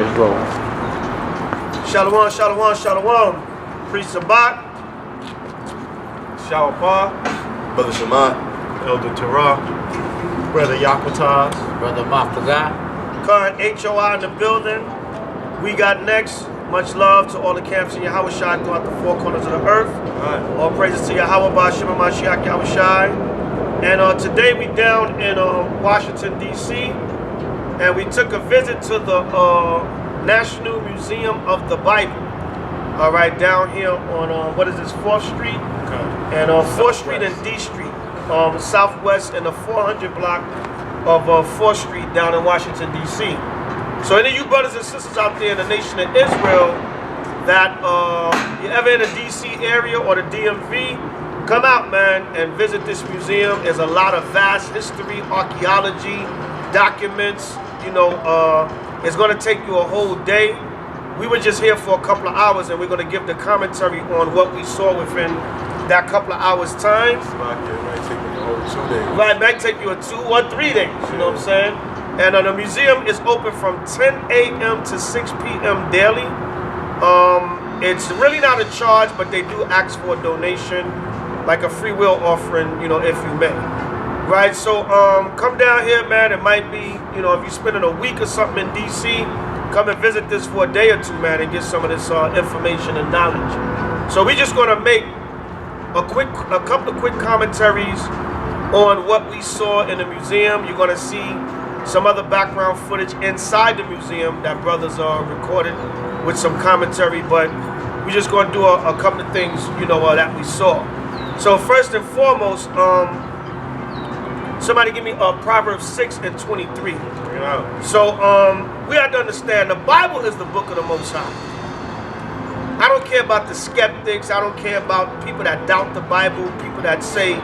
it's rolling. Shalom, shalom, shalom. Priest Sabat, Shawapar, Brother Shema, Elder Terah, Brother Yaqataz, Brother Maftaga. current HOI in the building. We got next. Much love to all the camps in Yahweh Shai throughout the four corners of the earth. All praises to Yahweh Ba'Shem Mashiach Yahweh Shai. And today we down in Washington, D.C. And we took a visit to the National Museum of the Bible. All right, down here on, what is this, 4th Street? Okay. And 4th Street and D Street, southwest in the 400 block of 4th Street down in Washington, D.C. So any of you brothers and sisters out there in the nation of Israel that you ever in the D.C. area or the DMV, come out, man, and visit this museum. There's a lot of vast history, archaeology, documents. You know, it's going to take you a whole day. We were just here for a couple of hours, and we're going to give the commentary on what we saw within that couple of hours' time. it might take me a whole 2 days. Right, it might take you a 2 or 3 days, you know what I'm saying? And the museum is open from 10 a.m. to 6 p.m. daily. It's really not a charge, but they do ask for a donation, like a free will offering, you know, if you may. Right, so come down here, man. It might be, you know, if you're spending a week or something in D.C., come and visit this for a day or two, man, and get some of this information and knowledge. So we're just going to make a couple of quick commentaries on what we saw in the museum. You're going to see some other background footage inside the museum that brothers recorded with some commentary, but we're just going to do a couple of things, you know, that we saw. So first and foremost, somebody give me Proverbs 6 and 23. So we have to understand the Bible is the book of the Most High. I don't care about the skeptics. I don't care about people that doubt the Bible, people that say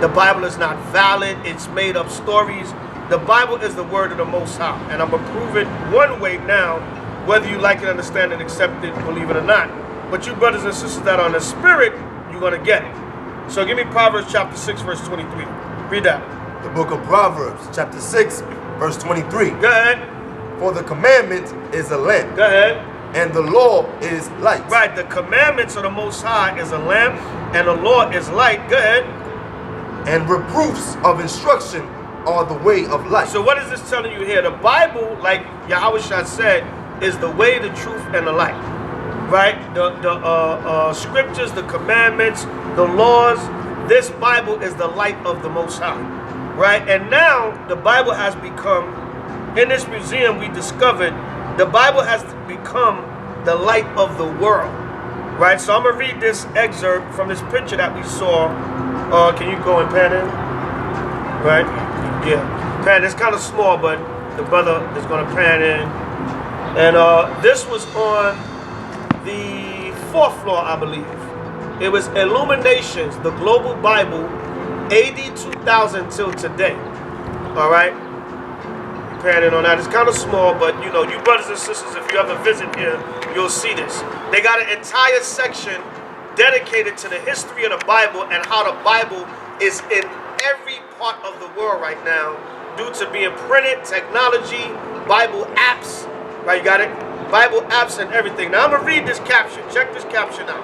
the Bible is not valid, it's made up stories. The Bible is the word of the Most High. And I'm going to prove it one way now, whether you like it, understand it, accept it, believe it or not. But you brothers and sisters that are in the spirit, you're going to get it. So give me Proverbs chapter 6, verse 23. Read that. The book of Proverbs, chapter 6, verse 23. Go ahead. For the commandment is a lamp, Go ahead. and the law is light. Right, the commandments of the Most High is a lamp, and the law is light. Go ahead. And reproofs of instruction are the way of life. So what is this telling you here? The Bible, like Yahweh Shah said, is the way, the truth, and the light. Right? The scriptures, the commandments, the laws, this Bible is the light of the Most High. Right? And now the Bible has become, in this museum we discovered, the Bible has become the light of the world. Right? So I'm going to read this excerpt from this picture that we saw. Can you go and pan in? Right? Yeah. Pan, it's kind of small, but the brother is going to pan in. And this was on the 4th floor, I believe. It was Illuminations, the Global Bible, AD 2000 till today. All right? Pan in on that. It's kind of small, but you know, you brothers and sisters, if you ever visit here, you'll see this. They got an entire section dedicated to the history of the Bible and how the Bible is in every part of the world right now due to being printed, technology, Bible apps, right? You got it? Bible apps and everything. Now I'm going to read this caption. Check this caption out.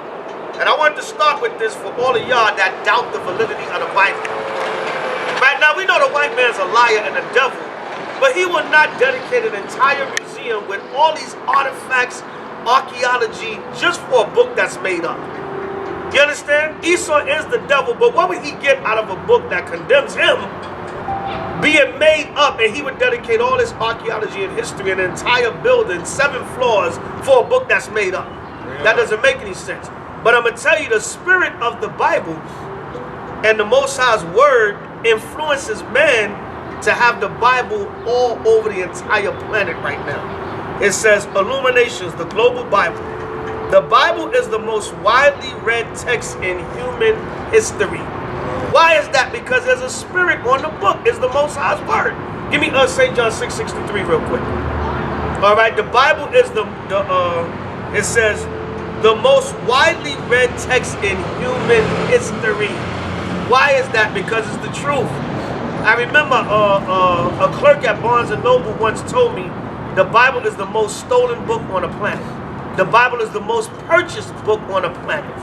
And I want to start with this for all of y'all that doubt the validity of the Bible. Right now we know the white man's a liar and a devil, but he will not dedicate an entire museum with all these artifacts, archaeology, just for a book that's made up. You understand? Esau is the devil, but what would he get out of a book that condemns him being made up, and he would dedicate all this archaeology and history, an entire building, 7 floors, for a book that's made up? Yeah. That doesn't make any sense. But I'm going to tell you, the spirit of the Bible and the Most High's word influences man to have the Bible all over the entire planet right now. It says, Illuminations, the Global Bible. The Bible is the most widely read text in human history. Why is that? Because there's a spirit on the book. It's the Most High's word. Give me St. John 6:63 real quick. All right, the Bible is it says, the most widely read text in human history. Why is that? Because it's the truth. I remember a clerk at Barnes & Noble once told me The Bible is the most stolen book on the planet. The Bible is the most purchased book on the planet.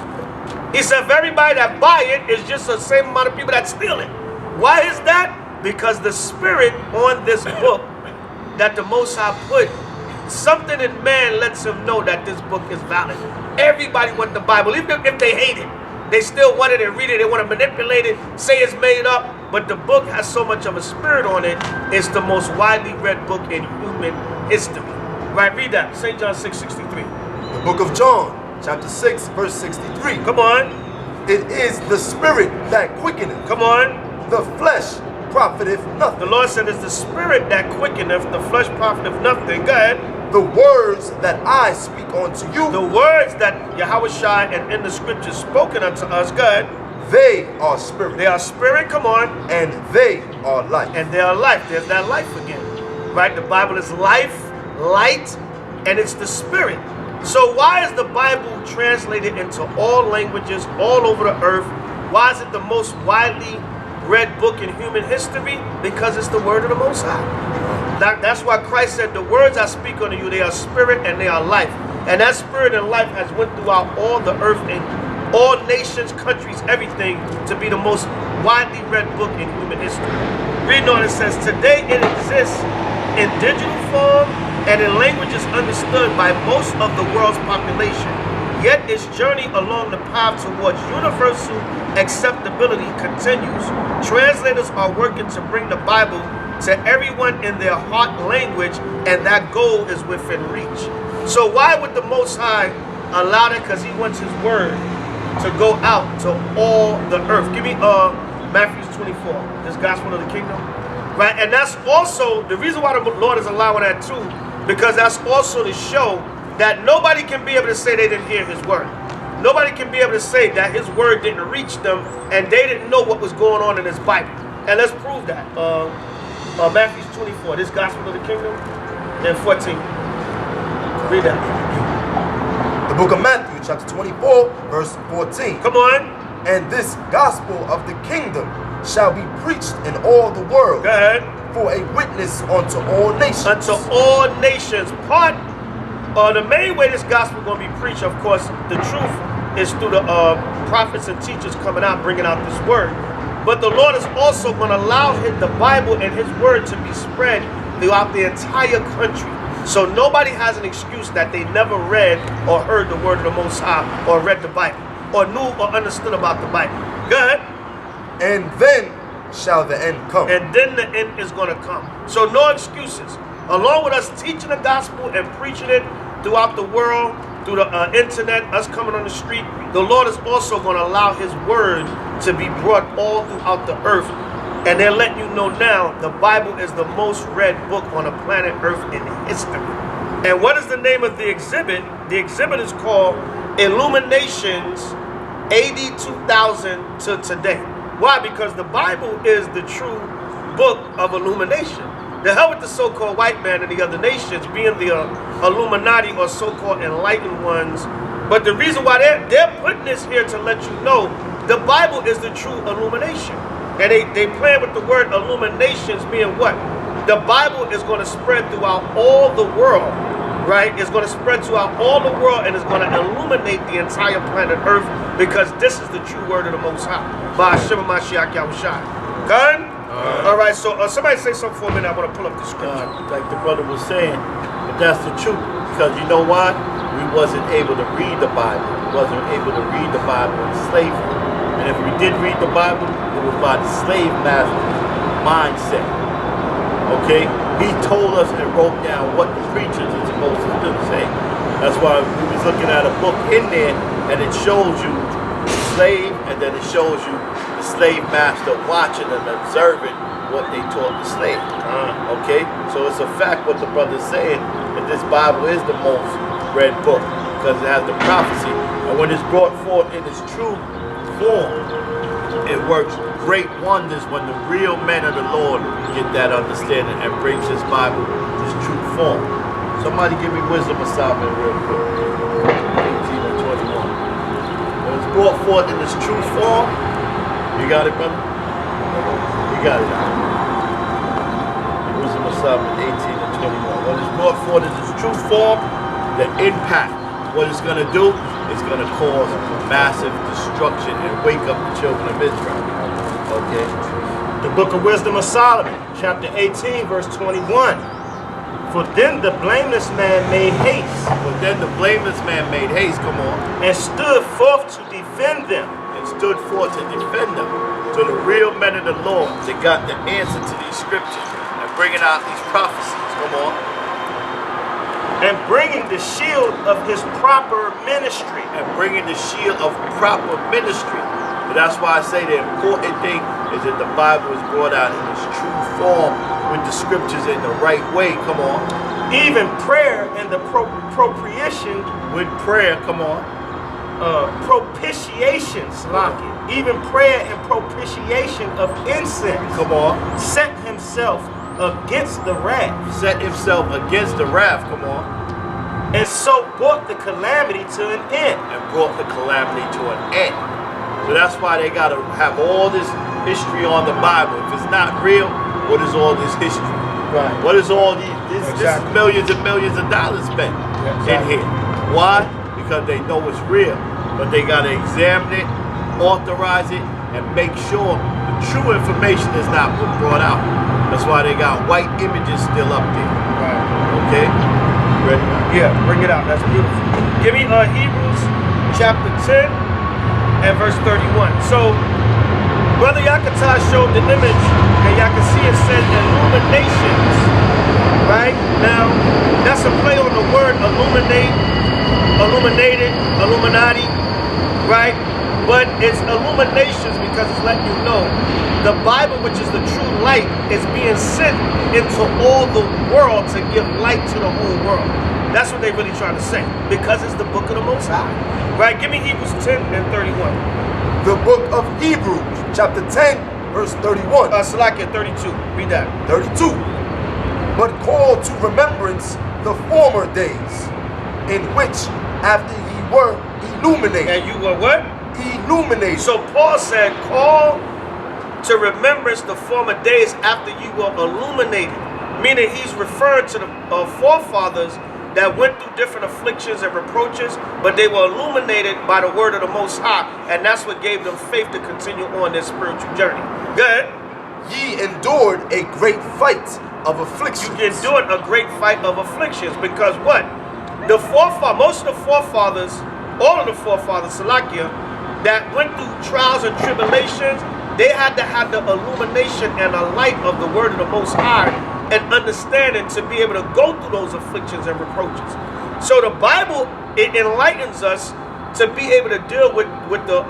He said, if everybody that buy it is just the same amount of people that steal it. Why is that? Because the spirit on this book that the Most High put, something in man lets him know that this book is valid. Everybody wants the Bible, even if they hate it. They still want it and read it. They want to manipulate it, say it's made up. But the book has so much of a spirit on it. It's the most widely read book in human history. Right, read that. St. John 6:63. The book of John, chapter 6, verse 63. Come on. It is the spirit that quickeneth. Come on. The flesh profiteth nothing. The Lord said it's the spirit that quickeneth, the flesh profiteth nothing. Go ahead. The words that I speak unto you, the words that Yahushua and in the scriptures spoken unto us, go ahead. They are spirit. They are spirit, come on. And they are life. And they are life. There's that life again. Right? The Bible is life, light, and it's the spirit. So why is the Bible translated into all languages all over the earth? Why is it the most widely read book in human history? Because it's the word of the Most High. That's why Christ said, the words I speak unto you, they are spirit and they are life. And that spirit and life has went throughout all the earth and all nations, countries, everything, to be the most widely read book in human history. Reading on, it says, today it exists in digital form and in languages understood by most of the world's population. Yet its journey along the path towards universal acceptability continues. Translators are working to bring the Bible to everyone in their heart language, and that goal is within reach. So why would the Most High allow that? Because he wants his word to go out to all the earth. Give me Matthew 24, this gospel of the kingdom. Right? And that's also the reason why the Lord is allowing that too, because that's also to show that nobody can be able to say they didn't hear his word. Nobody can be able to say that his word didn't reach them and they didn't know what was going on in his Bible. And let's prove that. Matthew 24, this gospel of the kingdom, and 14. Read that. The book of Matthew, chapter 24, verse 14. Come on. And this gospel of the kingdom shall be preached in all the world. Go ahead. For a witness unto all nations. Unto all nations. The main way this gospel is going to be preached, of course, the truth is through the prophets and teachers coming out, bringing out this word. But the Lord is also going to allow the Bible and his word to be spread throughout the entire country. So nobody has an excuse that they never read or heard the word of the Most High or read the Bible or knew or understood about the Bible. Go ahead. And then shall the end come. And then the end is going to come. So no excuses. Along with us teaching the gospel and preaching it throughout the world, through the internet, us coming on the street, the Lord is also going to allow his word to be brought all throughout the earth. And they're letting you know now, the Bible is the most read book on the planet Earth in history. And what is the name of the exhibit? The exhibit is called Illuminations AD 2000 to today. Why? Because the Bible is the true book of illumination. The hell with the so-called white man and the other nations being the Illuminati or so-called enlightened ones. But the reason why they're putting this here to let you know the Bible is the true illumination. And they play with the word illuminations being what? The Bible is going to spread throughout all the world, right? It's going to spread throughout all the world and it's going to illuminate the entire planet Earth because this is the true word of the Most High. By Hashem Mashiach Yahushua. Gun? All right, so somebody say something for a minute. I want to pull up the scripture. Like the brother was saying, but that's the truth. Because you know why? We wasn't able to read the Bible. We wasn't able to read the Bible in slavery. And if we did read the Bible, it was by the slave master's mindset. Okay? He told us and wrote down what the preachers are supposed to do. Say. That's why we was looking at a book in there, and it shows you the slave, and then it shows you the slave master watching and observing what they taught the slave. Okay? So it's a fact what the brother's saying, that this Bible is the most read book, because it has the prophecy. And when it's brought forth in its true form, it works great wonders when the real men of the Lord get that understanding and brings this Bible this true form. Somebody give me wisdom of Solomon real quick. 18 and 21. When it's brought forth in its true form, you got it, brother? You got it. Wisdom of something, 18 and 21. When it's brought forth in its true form, the impact, what it's going to do, is going to cause massive destruction and wake up the children of Israel. Okay? The Book of Wisdom of Solomon, chapter 18, verse 21. For then the blameless man made haste. But then the blameless man made haste, come on, And stood forth to defend them. and stood forth to defend them. So the real men of the Lord, they got the answer to these scriptures and bringing out these prophecies, come on, And bringing the shield of his proper ministry. and bringing the shield of proper ministry. And that's why I say the important thing is that the Bible is brought out in its true form with the scriptures in the right way, come on. Even prayer and the propitiation, With prayer, come on. propitiations, like it. Even prayer and propitiation of incense. Come on. Set himself against the wrath. Set himself against the wrath, come on. And so brought the calamity to an end. And brought the calamity to an end. So that's why they got to have all this history on the Bible. If it's not real, what is all this history? Right. What is all these? This is Exactly. millions and millions of dollars spent in here. Why? Because they know it's real. But they got to examine it, authorize it, and make sure the true information is not brought out. That's why they got white images still up there. Right. Okay? Ready? Yeah, bring it out. That's beautiful. Give me Hebrews chapter 10 and verse 31. So, Brother Yaqataz showed the image, and y'all can see it says illuminations. Right? Now, that's a play on the word illuminate, illuminated, Illuminati. Right? But it's illuminations because it's letting you know the Bible, which is the true light, is being sent into all the world to give light to the whole world. That's what they're really trying to say, because it's the book of the Most High. Right? Give me Hebrews 10 and 31. The book of Hebrews, chapter 10, verse 31. Salakia 32. Read that. 32. But call to remembrance the former days, in which after ye were illuminated. And you were what? Illuminated. So Paul said, call to remembrance the former days after you were illuminated. Meaning he's referring to the forefathers that went through different afflictions and reproaches, but they were illuminated by the word of the Most High, and that's what gave them faith to continue on their spiritual journey. Good. Ye endured a great fight of afflictions. You endured a great fight of afflictions because what? The most of the forefathers, all of the forefathers, Salakia, that went through trials and tribulations, they had to have the illumination and the light of the word of the Most High and understanding to be able to go through those afflictions and reproaches. So the Bible, it enlightens us to be able to deal with the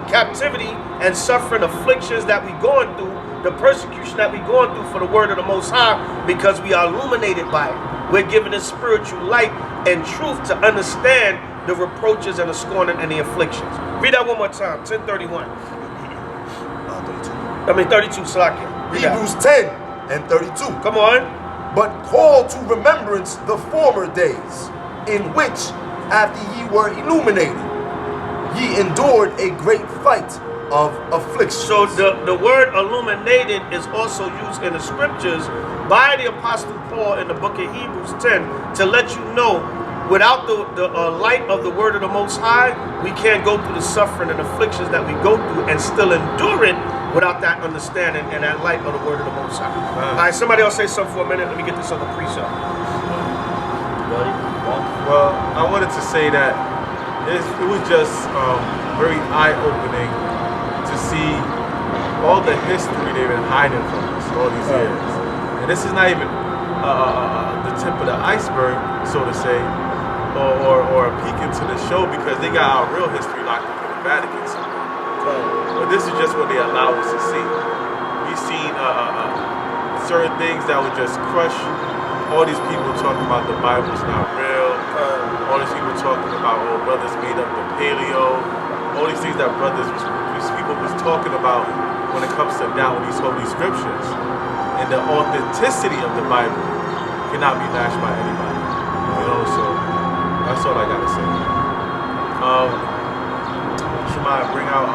captivity and suffering afflictions that we're going through, the persecution that we're going through for the word of the Most High, because we are illuminated by it. We're given a spiritual light and truth to understand the reproaches and the scorning and the afflictions. Read that one more time, 10:31. 32, Salakia. Hebrews 10 and 32. Come on. But call to remembrance the former days, in which after ye were illuminated, ye endured a great fight of affliction. So the word illuminated is also used in the scriptures by the Apostle Paul in the book of Hebrews 10 to let you know, without the light of the word of the Most High, we can't go through the suffering and afflictions that we go through and still endure it without that understanding and that light of the word of the Most High. All right, somebody else say something for a minute. Let me get this other precept. Well, I wanted to say that it was just very eye-opening to see all the history they've been hiding from us all these years. And this is not even the tip of the iceberg, so to say, or a peek into the show, because they got our real history locked up in the Vatican somewhere. But this is just what they allow us to see. We've seen certain things that would just crush all these people talking about the Bible's not real. All these people talking about, oh, brothers made up the paleo. All these things that these people was talking about when it comes to down with these holy scriptures. And the authenticity of the Bible cannot be matched by anybody. You know, so that's all I gotta say. Shemai, bring out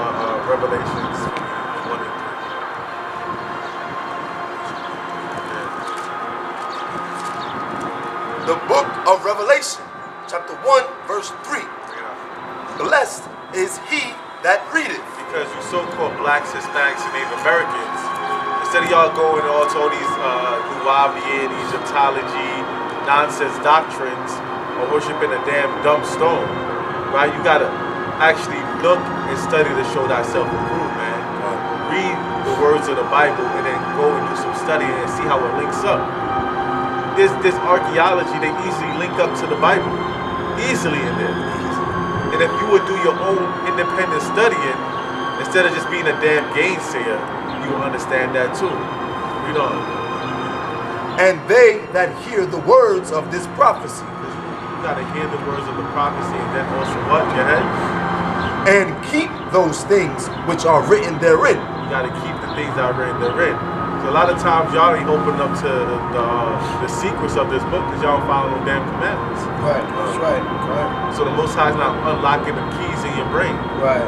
Revelations 1 and 3. chapter 1, verse 3. Blessed is he that readeth. Because you so-called blacks, Hispanics, and Native Americans, instead of y'all going all to all these Nubian, Egyptology, nonsense doctrines, or worshiping a damn dumb stone, right? You gotta actually look and study to show thyself approved, man. Read the words of the Bible and then go and do some studying and see how it links up. This archaeology, they easily link up to the Bible, easily in there. And if you would do your own independent studying, instead of just being a damn gainsayer, you will understand that too. You know. And they that hear the words of this prophecy. You gotta hear the words of the prophecy and then also what? Go ahead. And keep those things which are written therein. You gotta keep the things that are written therein. So a lot of times y'all ain't open up to the secrets of this book because y'all don't follow no damn commandments. Right, that's right. Right. So the Most High is not unlocking the keys in your brain. Right.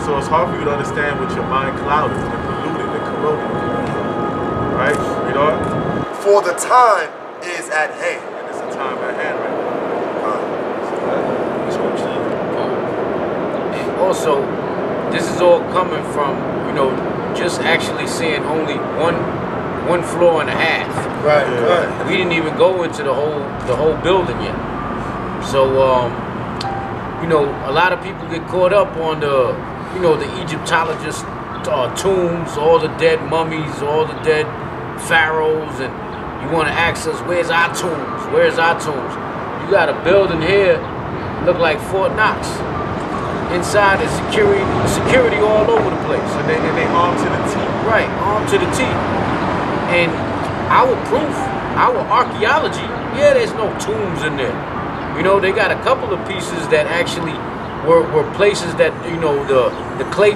So it's hard for you to understand with your mind clouded and polluted and corroded. Right? You know? For the time is at hand. And it's a time at hand right now. And also, this is all coming from, just actually seeing only one floor and a half. Right, right. We didn't even go into the whole building yet. So, a lot of people get caught up on the Egyptologist tombs, all the dead mummies, all the dead pharaohs, and you want to ask us, where's our tombs? Where's our tombs? You got a building here, look like Fort Knox. Inside is security all over the place. And they armed to the teeth. Right, armed to the teeth. And our proof, our archaeology, there's no tombs in there. They got a couple of pieces that actually were places that, the clay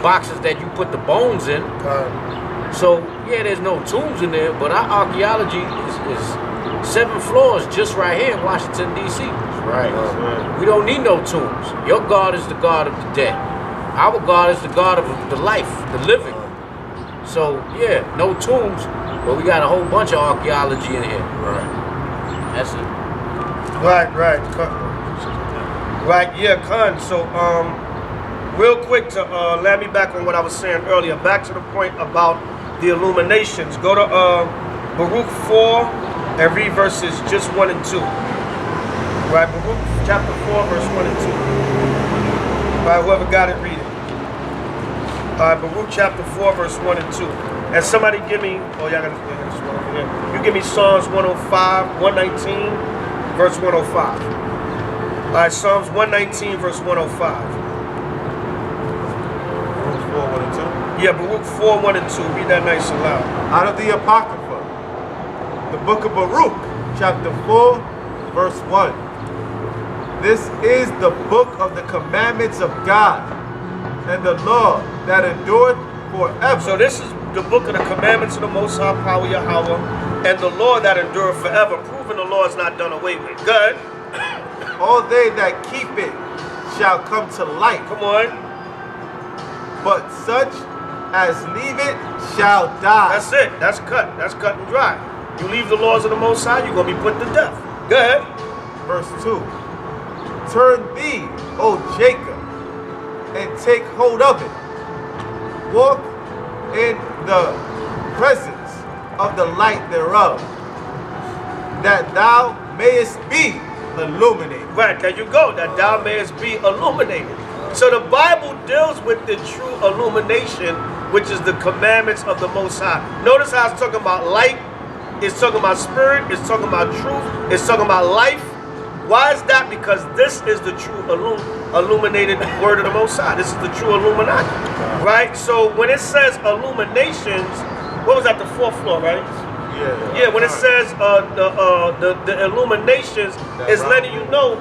boxes that you put the bones in. So, there's no tombs in there, but our archaeology is 7 floors just right here in Washington, D.C. Right. We don't need no tombs. Your God is the God of the dead. Our God is the God of the life, the living. So, no tombs, but we got a whole bunch of archaeology in here. Right. That's it. Right. Right, Khan. So, real quick to land me back on what I was saying earlier, back to the point about the illuminations. Go to Baruch 4 and read verses just 1 and 2. Right, Baruch chapter 4, verse 1 and 2. Right, whoever got it, read it. Baruch chapter 4, verse 1 and 2. And somebody give me, y'all got this one over here. You give me Psalms 105, 119, verse 105. All right, Psalms 119, verse 105. Baruch 4, 1 and 2? Yeah, Baruch 4, 1 and 2. Read that nice and loud. Out of the Apocrypha, the book of Baruch, chapter 4, verse 1. This is the book of the commandments of God and the law that endureth forever. So this is the book of the commandments of the Most High Power Yahweh and the law that endureth forever, proving the law is not done away with. Good. All they that keep it shall come to light. Come on. But such as leave it shall die. That's it. That's cut. That's cut and dry. You leave the laws of the Most High, you're going to be put to death. Go ahead. Verse 2. Turn thee, O Jacob, and take hold of it. Walk in the presence of the light thereof, that thou mayest be illuminated. Right, there you go. That thou mayest be illuminated. So the Bible deals with the true illumination, which is the commandments of the Most High. Notice how it's talking about light, it's talking about spirit, it's talking about truth, it's talking about life. Why is that? Because this is the true illuminated word of the Most High. This is the true Illuminati, right? So when it says illuminations, what was that, the 4th floor, right? Yeah. When it says the illuminations, is letting you know.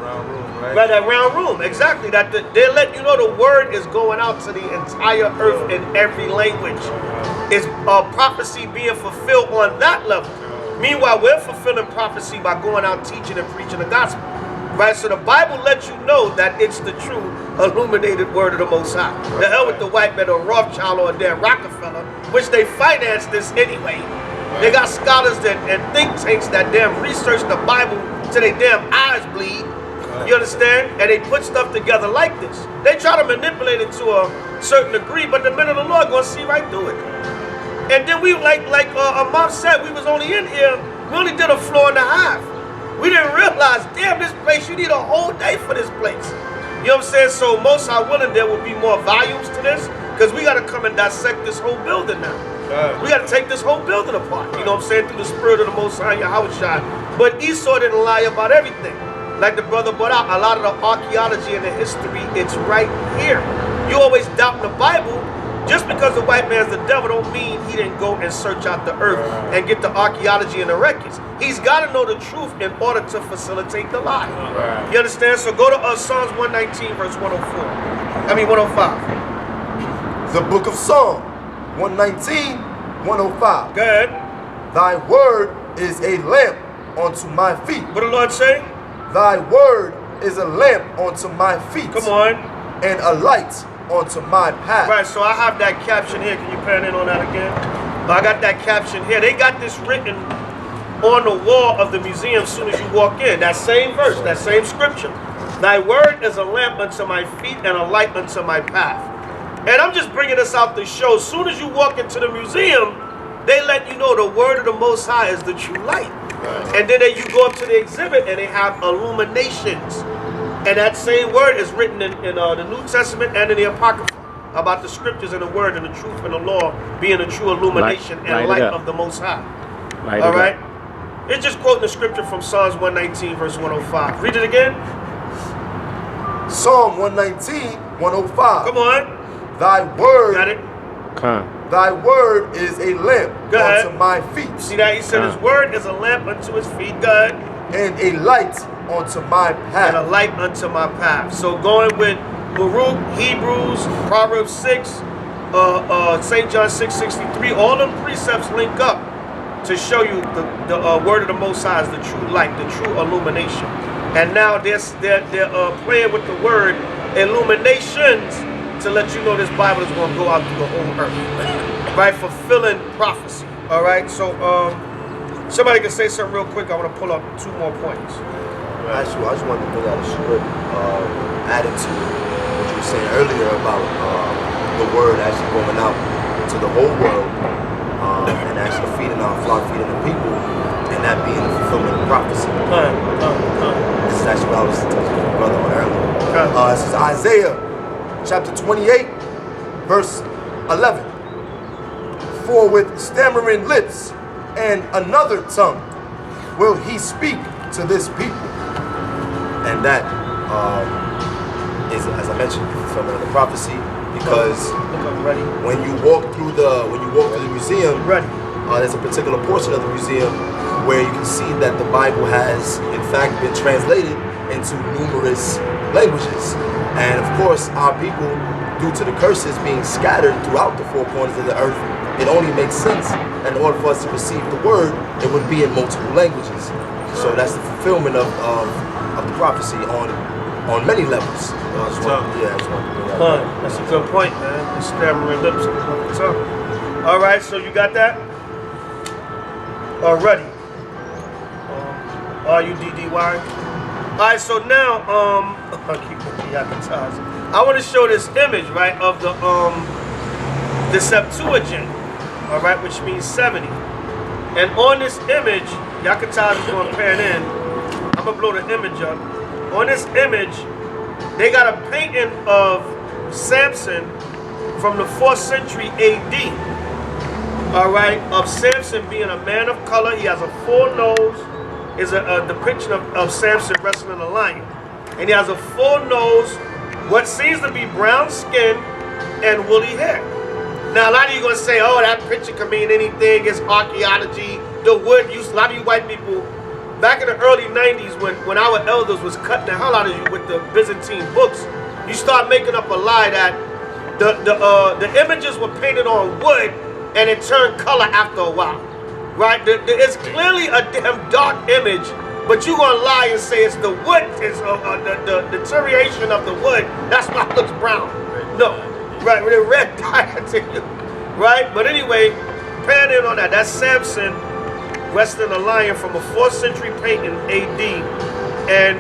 Round room, right? Right, that round room, exactly. That they let you know the word is going out to the entire earth in every language. It's prophecy being fulfilled on that level. Meanwhile, we're fulfilling prophecy by going out teaching and preaching the gospel. Right? So the Bible lets you know that it's the true illuminated word of the Most High. The hell with the white man or Rothschild or damn Rockefeller, which they finance this anyway. They got scholars and think tanks that damn research the Bible till their damn eyes bleed. You understand? And they put stuff together like this. They try to manipulate it to a certain degree, but the men of the Lord gonna see right through it. And then we, like Amam said, we was only in here, we only did a floor and a half. We didn't realize, damn, this place, you need a whole day for this place. You know what I'm saying? So most are willing there will be more volumes to this, because we got to come and dissect this whole building now. We got to take this whole building apart. You know what I'm saying? Through the spirit of the Most High, Yahweh. But Esau didn't lie about everything. Like the brother brought out, a lot of the archaeology and the history, it's right here. You always doubt the Bible. Just because the white man's the devil don't mean he didn't go and search out the earth and get the archaeology and the records. He's got to know the truth in order to facilitate the lie. You understand? So go to Psalms 119 verse 105. The book of Psalm 119, 105. Go ahead. Thy word is a lamp unto my feet. What the Lord say? Thy word is a lamp unto my feet. Come on. And a light onto my path. Right, so I have that caption here. Can you pan in on that again? I got that caption here. They got this written on the wall of the museum as soon as you walk in. That same verse, that same scripture. Thy word is a lamp unto my feet and a light unto my path. And I'm just bringing this out to show, as soon as you walk into the museum, they let you know the word of the Most High is the true light. Right. And then you go up to the exhibit and they have illuminations. And that same word is written in the New Testament and in the Apocrypha about the scriptures and the word and the truth and the law being a true illumination and light of the Most High. All right? It's just quoting the scripture from Psalms 119, verse 105. Read it again. Psalm 119, 105. Come on. Thy word. Got it? Thy word is a lamp unto my feet. See that? He said his word is a lamp unto his feet. God. And a light unto my path. And a light unto my path. So going with Baruch, Hebrews, Proverbs 6, St. John 6:63, all them precepts link up to show you the word of the Most High is the true light, the true illumination. And now they're playing with the word illuminations to let you know this Bible is going to go out through the whole earth, right? Fulfilling prophecy. All right. So somebody can say something real quick. I want to pull up 2 more points. Actually, I just wanted to bring out a script added to what you were saying earlier about the word actually going out to the whole world and actually feeding our flock, feeding the people, and that being the fulfillment of prophecy. This is actually what I was touching with my brother on earlier. This is Isaiah chapter 28, verse 11. For with stammering lips and another tongue will he speak to this people. And that is, as I mentioned, the fulfillment of the prophecy. Because when you walk through the museum, there's a particular portion of the museum where you can see that the Bible has, in fact, been translated into numerous languages. And of course, our people, due to the curses being scattered throughout the 4 corners of the earth, it only makes sense that in order for us to receive the word, it would be in multiple languages. So that's the fulfillment of the prophecy on many levels. That's a good point, man. The stammering lips and the tongue. All right, so you got that already. R-U-D-D-Y. All right, so now I keep looking Yaqataz. I want to show this image, right, of the Septuagint, all right, which means 70. And on this image, Yaqataz is going to pan in. I'm going to blow the image up. On this image, they got a painting of Samson from the 4th century AD. All right, of Samson being a man of color. He has a full nose. Is a depiction of Samson wrestling a lion. And he has a full nose, what seems to be brown skin, and woolly hair. Now, a lot of you are going to say, oh, that picture can mean anything. It's archaeology. The wood used, a lot of you white people, back in the early 90s when our elders was cutting the hell out of you with the Byzantine books, you start making up a lie that the images were painted on wood and it turned color after a while. Right? It's clearly a damn dark image, but you're going to lie and say it's the wood, it's the deterioration of the wood. That's why it looks brown. No. Right, with a red dye, right? But anyway, pan in on that. That's Samson resting a lion from a 4th century painting AD. And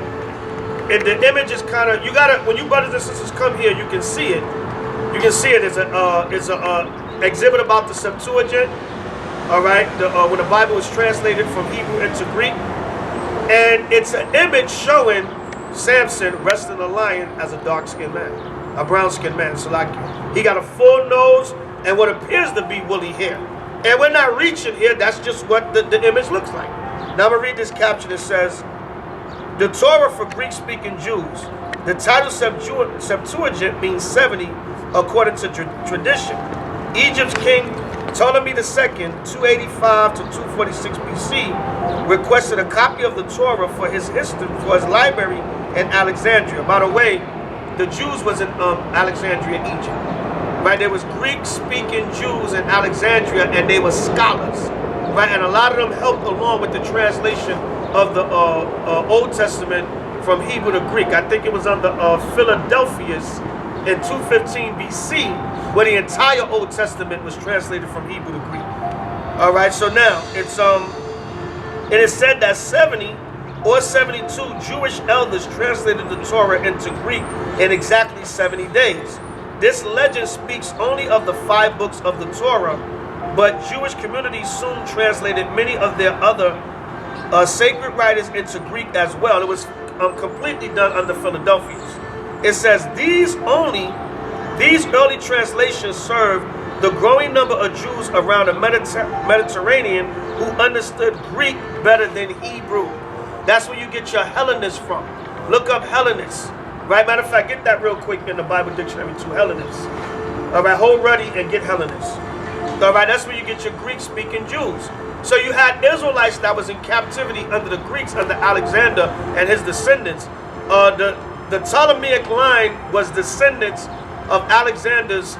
the image is kind of, you gotta, when you brothers and sisters come here, you can see it. You can see it. It's a exhibit about the Septuagint. All right, when the Bible was translated from Hebrew into Greek, and it's an image showing Samson resting a lion as a dark-skinned man, a brown-skinned man. So like, he got a full nose and what appears to be woolly hair. And we're not reaching here. That's just what the image looks like. Now I'm gonna read this caption. It says, "The Torah for Greek-speaking Jews. The title Septuagint means 70 according to tradition. Egypt's king Ptolemy II, 285 to 246 BC, requested a copy of the Torah for his history, for his library in Alexandria. By the way, the Jews was in Alexandria, Egypt. Right, there was Greek-speaking Jews in Alexandria, and they were scholars. Right, and a lot of them helped along with the translation of the Old Testament from Hebrew to Greek. I think it was under Philadelphus in 215 BC, where the entire Old Testament was translated from Hebrew to Greek. All right, so now it is said that 70 or 72 Jewish elders translated the Torah into Greek in exactly 70 days. This legend speaks only of the 5 books of the Torah, but Jewish communities soon translated many of their other sacred writers into Greek as well. It was completely done under Philadelphus. It says these early translations serve the growing number of Jews around the Mediterranean who understood Greek better than Hebrew. That's where you get your Hellenists from. Look up Hellenists. Right? Matter of fact, get that real quick in the Bible dictionary too. Hellenists. All right, hold ready and get Hellenists. All right, that's where you get your Greek-speaking Jews. So you had Israelites that was in captivity under the Greeks, under Alexander and his descendants. The Ptolemaic line was descendants of Alexander's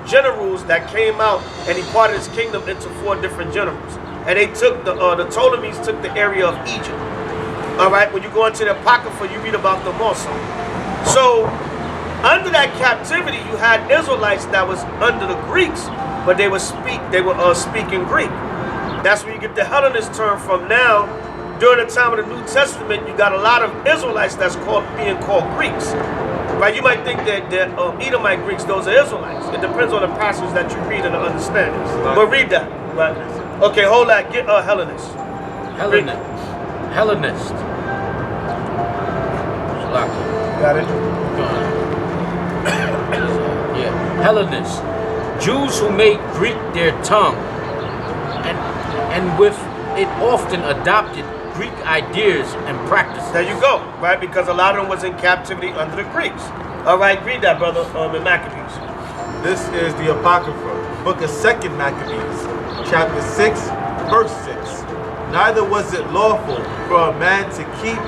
generals that came out, and he parted his kingdom into 4 different generals. And they took the Ptolemies took the area of Egypt. All right, when you go into the Apocrypha, you read about them also. So under that captivity, you had Israelites that was under the Greeks, but they were speaking Greek. That's where you get the Hellenist term from. Now, during the time of the New Testament, you got a lot of Israelites that's being called Greeks. Right? You might think that Edomite Greeks, those are Israelites. It depends on the passage that you read and the understanding. But read that. Right? Okay, hold that. Get Hellenist. Hellenist. Got it? Yeah. Hellenists. Jews who made Greek their tongue and with it often adopted Greek ideas and practices. There you go, right? Because a lot of them was in captivity under the Greeks. All right, read that, brother, in Maccabees. This is the Apocrypha, book of 2nd Maccabees, chapter 6, verse 6. Neither was it lawful for a man to keep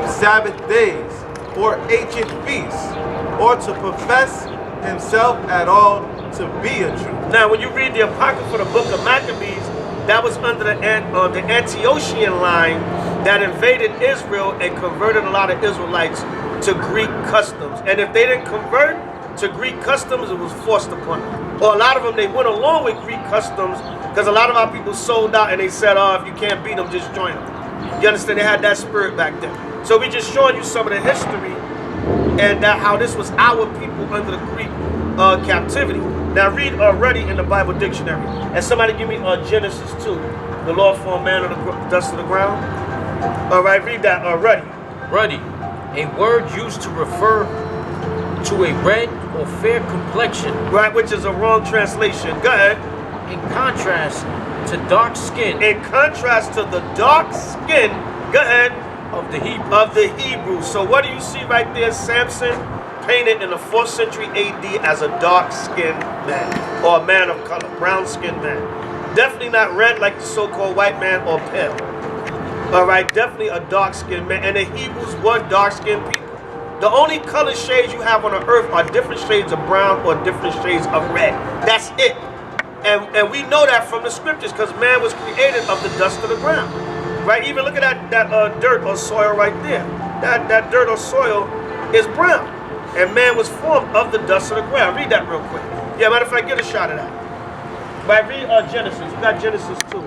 Sabbath days or ancient feasts, or to profess himself at all to be a Jew. Now, when you read the Apocrypha, the book of Maccabees, that was under the Antiochian line that invaded Israel and converted a lot of Israelites to Greek customs. And if they didn't convert to Greek customs, it was forced upon them. Or a lot of them, they went along with Greek customs because a lot of our people sold out and they said, oh, if you can't beat them, just join them. You understand? They had that spirit back then. So we just showing you some of the history and how this was our people under the Greek captivity. Now read already in the Bible dictionary. And somebody give me Genesis 2. The Lord formed man of the dust of the ground. All right, read that already. Ruddy, a word used to refer to a red or fair complexion. Right, which is a wrong translation. Go ahead. In contrast to dark skin. In contrast to the dark skin, go ahead. Of the Hebrews. Of the Hebrews. So what do you see right there? Samson painted in the 4th century AD as a dark-skinned man, or a man of color, brown-skinned man. Definitely not red like the so-called white man, or pale. All right, definitely a dark-skinned man. And the Hebrews were dark-skinned people. The only color shades you have on the earth are different shades of brown or different shades of red. That's it. And we know that from the scriptures because man was created of the dust of the ground. Right? Even look at that dirt or soil right there. That dirt or soil is brown. And man was formed of the dust of the ground. Read that real quick. Yeah, matter of fact, get a shot of that. Right, read Genesis. You got Genesis 2.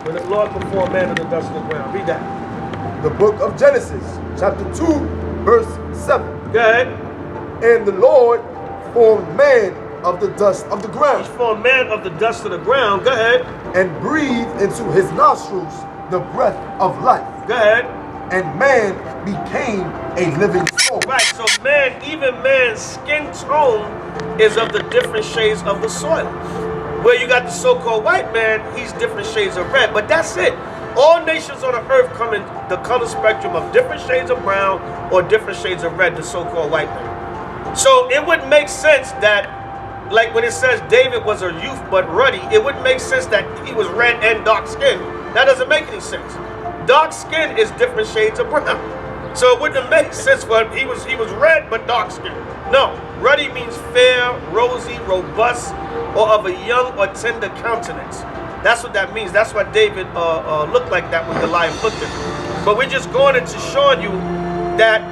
When the Lord performed man in the dust of the ground. Read that. The book of Genesis, chapter 2, verse 7. Go ahead. And the Lord formed man of the dust of the He ground, formed man of the dust of the ground. Go ahead. and breathed into his nostrils the breath of life, Go ahead. and man became a living soul. Right, so man, even man's skin tone is of the different shades of the soil. Where you got the so-called white man, he's different shades of red, but that's it. All nations on the earth come in the color spectrum of different shades of brown or different shades of red, the so-called white man. So it wouldn't make sense that, like when it says David was a youth but ruddy, it wouldn't make sense that he was red and dark skinned. That doesn't make any sense. Dark skin is different shades of brown. So it wouldn't make sense for him. He was red but dark skinned. No, ruddy means fair, rosy, robust, or of a young or tender countenance. That's what that means. That's why David looked like that when Goliath looked at him. But we're just going into showing you that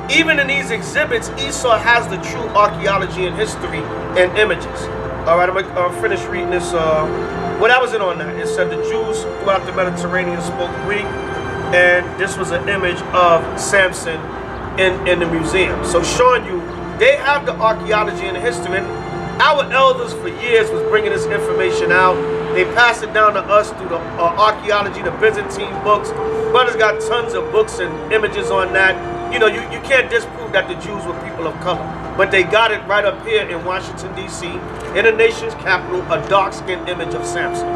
even in these exhibits, Esau has the true archaeology and history and images. All right, I'm going to finish reading this. Well, that wasn't on that. It said the Jews throughout the Mediterranean spoke Greek, and this was an image of Samson in the museum. So showing you, they have the archaeology and the history. And our elders for years was bringing this information out. They passed it down to us through the archaeology, the Byzantine books. Brothers got tons of books and images on that. You know, you can't disprove that the Jews were people of color. But they got it right up here in Washington, D.C., in the nation's capital, a dark-skinned image of Samson.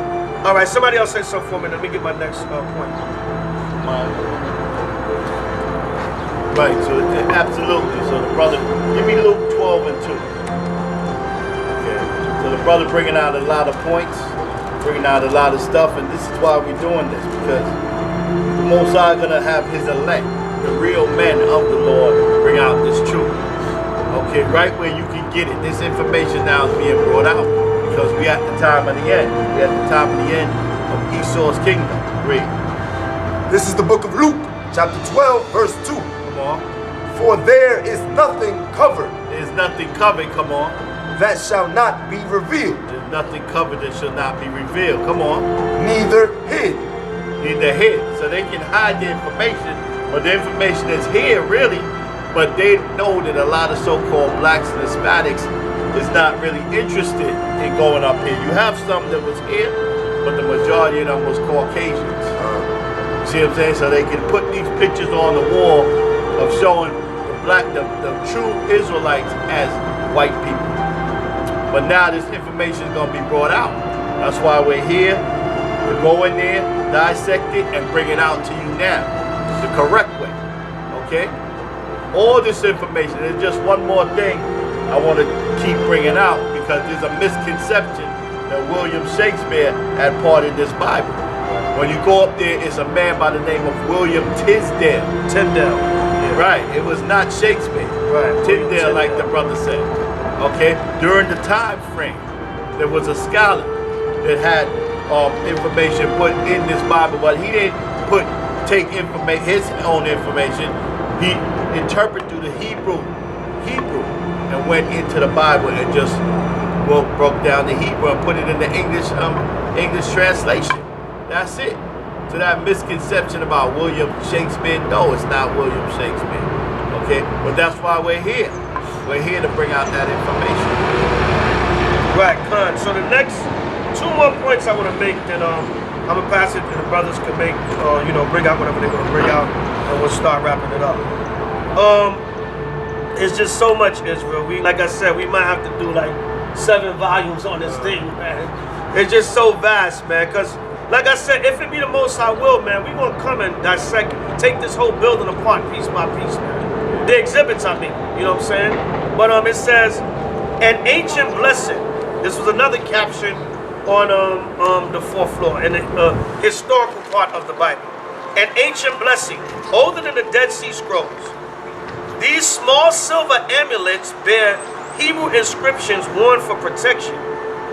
All right, somebody else say something for me. Let me get my next point. Right, so absolutely. So the brother, give me Luke 12 and 2. Okay. So the brother bringing out a lot of points, bringing out a lot of stuff, and this is why we're doing this, because the Most High gonna have his elect, the real men of the Lord, bring out this truth. Okay, right where you can get it. This information now is being brought out because we at the time of the end. We at the time of the end of Esau's kingdom. Read. This is the book of Luke, chapter 12, verse 2. Come on. For there is nothing covered There's nothing covered. Come on. that shall not be revealed, There's nothing covered that shall not be revealed. Come on. neither hid. Neither hid. So they can hide the information, but the information is here really. But they know that a lot of so-called blacks and Hispanics is not really interested in going up here. You have some that was here, but the majority of them was Caucasians. See what I'm saying? So they can put these pictures on the wall of showing the true Israelites as white people. But now this information is going to be brought out. That's why we're here to go in there, dissect it, and bring it out to you now, the correct way. Okay? All this information. There's just one more thing I want to keep bringing out, because there's a misconception that William Shakespeare had part in this Bible. When you go up there, it's a man by the name of William Tisdale. Tyndale. Yeah. Right, it was not Shakespeare. Right. Tyndale, like the brother said. Okay, during the time frame, there was a scholar that had information put in this Bible, but he didn't take his own information. He interpreted through the Hebrew, and went into the Bible and just broke down the Hebrew and put it in the English translation. That's it. So that misconception about William Shakespeare, no, it's not William Shakespeare. Okay, but that's why we're here. We're here to bring out that information. Right, Khan. So the next two more points I want to make, then I'm gonna pass it, and the brothers can make, bring out whatever they're gonna bring out, and we'll start wrapping it up. It's just so much Israel. Like I said, we might have to do like 7 volumes on this thing, man. It's just so vast, man. Because, like I said, if it be the Most High will, man, we gonna come and dissect, take this whole building apart piece by piece, man. The exhibits, I mean, you know what I'm saying? But it says, an ancient blessing. This was another caption on the 4th floor in the historical part of the Bible. An ancient blessing, older than the Dead Sea Scrolls. These small silver amulets bear Hebrew inscriptions worn for protection.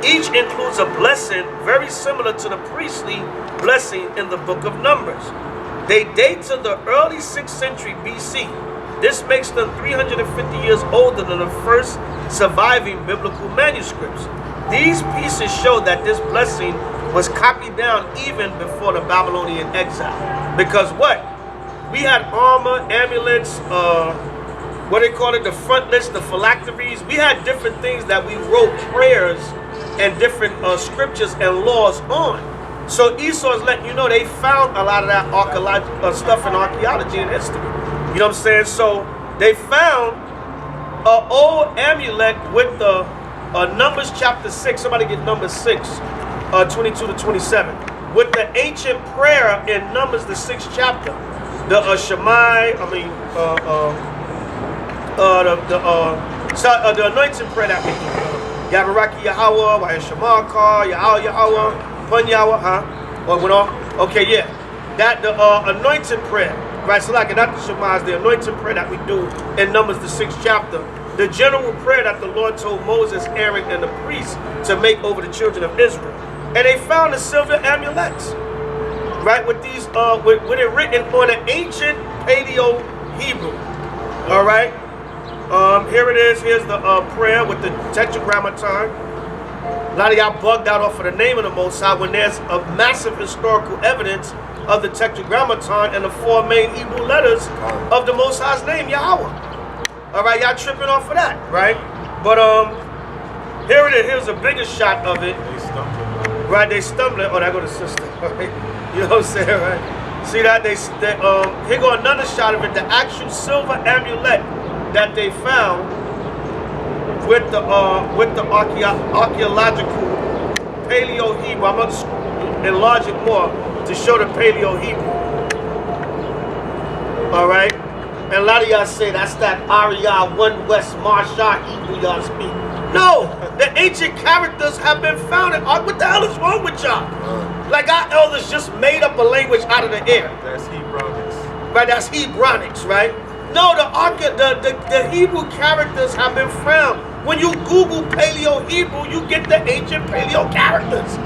Each includes a blessing very similar to the priestly blessing in the book of Numbers. They date to the early 6th century BC. This makes them 350 years older than the first surviving biblical manuscripts. These pieces show that this blessing was copied down even before the Babylonian exile. Because what? We had armor, amulets, what they call it, the frontlets, the phylacteries. We had different things that we wrote prayers and different scriptures and laws on. So Esau's letting you know they found a lot of that stuff in archaeology and history. You know what I'm saying? So they found an old amulet with the Numbers chapter 6. Somebody get Numbers 6, 22 to 27. With the ancient prayer in Numbers, the 6th chapter. The the anointing prayer that we do. Yabaraki Yahweh, Wa Shamakar, Yahweh, Pun Yahweh, huh? What went off? Okay, yeah. That the anointing prayer, right? So like not the Shabazz, the anointing prayer that we do in Numbers the 6th chapter. The general prayer that the Lord told Moses, Aaron, and the priests to make over the children of Israel. And they found the silver amulets, right? With these, with it written on an ancient Paleo Hebrew. All right. Here it is. Here's the prayer with the Tetragrammaton. A lot of y'all bugged out off of the name of the Most High when there's a massive historical evidence of the Tetragrammaton and the 4 main Hebrew letters of the Most High's name, Yahweh. All right, y'all tripping off of that, right? But here it is. Here's a bigger shot of it. They stumbled. Right, they stumbling. Oh, there go the sister. Right? You know what I'm saying, right? See that here go another shot of it. The actual silver amulet that they found with the archaeological Paleo Hebrew. I'm going to enlarge it more to show the Paleo Hebrew. All right, and a lot of y'all say that's that Arya 1 West Marsha Hebrew y'all speak. No, the ancient characters have been found. What the hell is wrong with y'all? Like our elders just made up a language out of the air. That's Hebronics. Right, that's Hebronics, right? No, the Hebrew characters have been found. When you Google Paleo Hebrew, you get the ancient Paleo characters.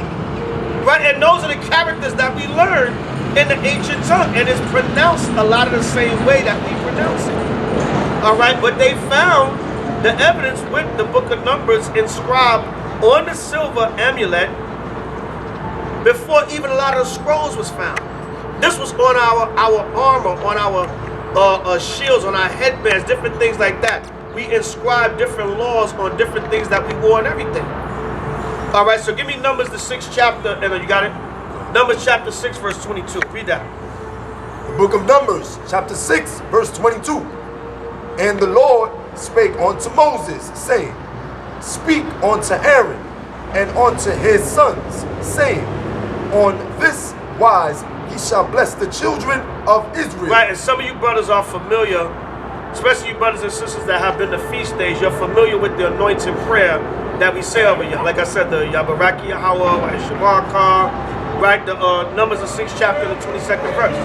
Right, and those are the characters that we learned in the ancient tongue. And it's pronounced a lot of the same way that we pronounce it. All right, but they found the evidence with the book of Numbers inscribed on the silver amulet before even a lot of the scrolls was found. This was on our armor, on our shields, on our headbands, different things like that. We inscribed different laws on different things that we wore and everything. All right, so give me Numbers the 6th chapter, and you got it? Numbers chapter 6, verse 22. Read that. The book of Numbers, chapter 6, verse 22. And the Lord spake unto Moses, saying, Speak unto Aaron and unto his sons, saying, On this wise he shall bless the children of Israel. Right, and some of you brothers are familiar, especially you brothers and sisters that have been to feast days, you're familiar with the anointing prayer that we say over here. Like I said, the Yabaraki Yahweh, Shamakar, right? The Numbers the 6th chapter, the 22nd verse.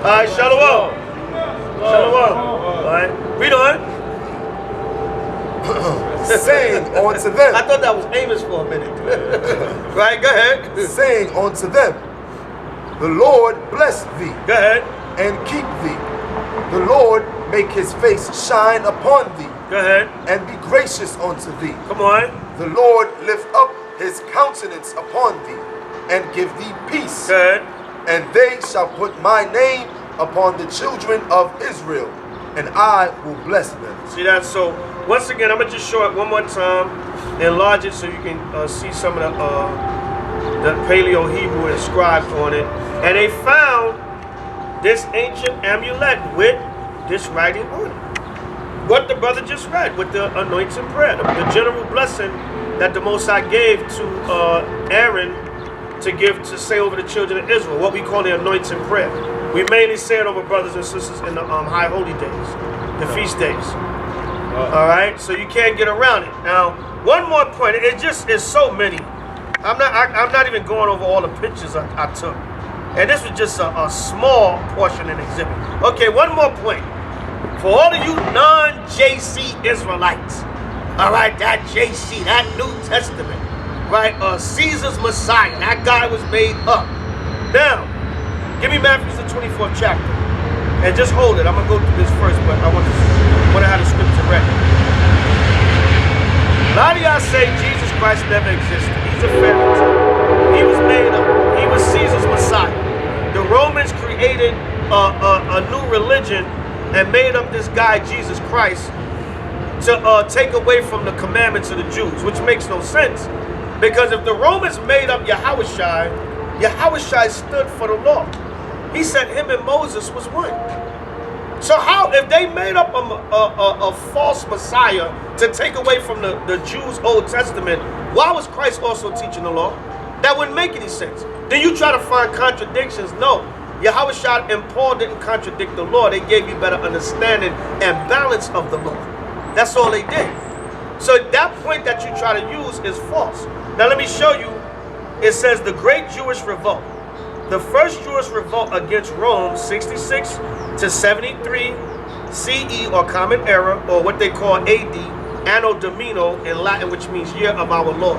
All right, Shalom. Shalom. All right, read on. Saying unto them. I thought that was Amos for a minute. Right, go ahead. Saying unto them, The Lord bless thee. Go ahead. And keep thee. The Lord make his face shine upon thee. Go ahead. And be gracious unto thee. Come on. The Lord lift up his countenance upon thee, and give thee peace. Go ahead. And they shall put my name upon the children of Israel, and I will bless them. See that? So once again, I'm gonna just show it one more time, enlarge it so you can see some of the Paleo Hebrew inscribed on it. And they found this ancient amulet with this writing on it. What the brother just read with the anointing prayer, the general blessing that the Most High gave to Aaron to say over the children of Israel, what we call the anointing prayer. We mainly say it over brothers and sisters in the high holy days, the feast days. All right, so you can't get around it. Now, one more point. It just is so many. I'm not even going over all the pictures I took, and this was just a small portion in the exhibit. Okay, one more point. For all of you non-JC Israelites, all right, that JC, that New Testament, right? Caesar's Messiah, that guy was made up. Now, give me Matthew the 24th chapter, and just hold it. I'm gonna go through this first, but I want to have the scripture read. A lot of y'all say Jesus Christ never existed. He's a fairy tale. He was made up. Caesar's Messiah. The Romans created a new religion and made up this guy, Jesus Christ, to take away from the commandments of the Jews, which makes no sense. Because if the Romans made up Yahushua stood for the law. He said him and Moses was one. So how, if they made up a false Messiah to take away from the Jews' Old Testament, why was Christ also teaching the law? That wouldn't make any sense. Then you try to find contradictions. No. Yahushua and Paul didn't contradict the law. They gave you better understanding and balance of the law. That's all they did. So that point that you try to use is false. Now let me show you. It says the Great Jewish Revolt. The first Jewish revolt against Rome, 66 to 73 CE or Common Era, or what they call AD, Anno Domini in Latin, which means year of our Lord.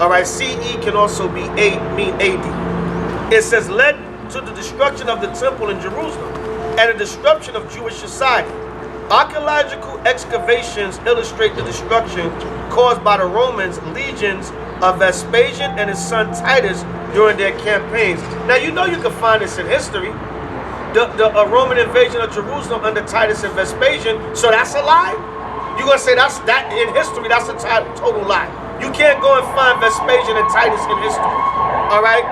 All right, CE can also mean AD. It says led to the destruction of the temple in Jerusalem and the disruption of Jewish society. Archaeological excavations illustrate the destruction caused by the Romans' legions of Vespasian and his son Titus during their campaigns. Now you know you can find this in history. The Roman invasion of Jerusalem under Titus and Vespasian. So that's a lie? You're going to say that in history, that's a total lie. You can't go and find Vespasian and Titus in history. All right?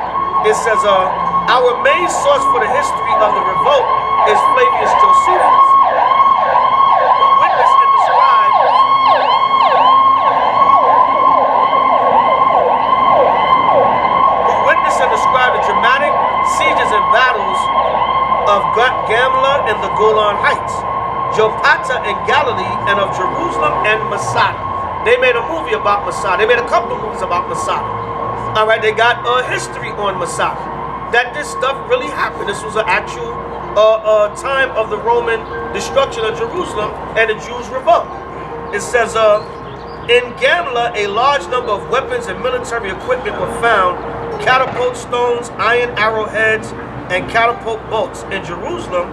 It says, our main source for the history of the revolt is Flavius Josephus. Sieges and battles of Gamla and the Golan Heights, Jopata and Galilee, and of Jerusalem and Masada. They made a movie about Masada. They made a couple of movies about Masada. All right, they got a history on Masada. That this stuff really happened. This was an actual time of the Roman destruction of Jerusalem and the Jews' revolt. It says, in Gamla, a large number of weapons and military equipment were found. Catapult stones, iron arrowheads, and catapult bolts. In Jerusalem,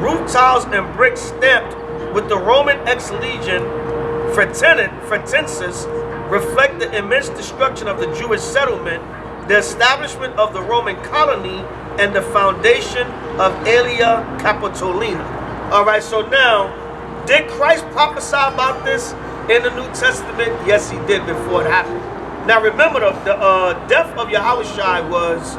roof tiles and bricks stamped with the Roman ex-legion Fretensis reflect the immense destruction of the Jewish settlement, the establishment of the Roman colony, and the foundation of Aelia Capitolina. All right, so now, did Christ prophesy about this in the New Testament? Yes, he did before it happened. Now remember, the death of Yahushua was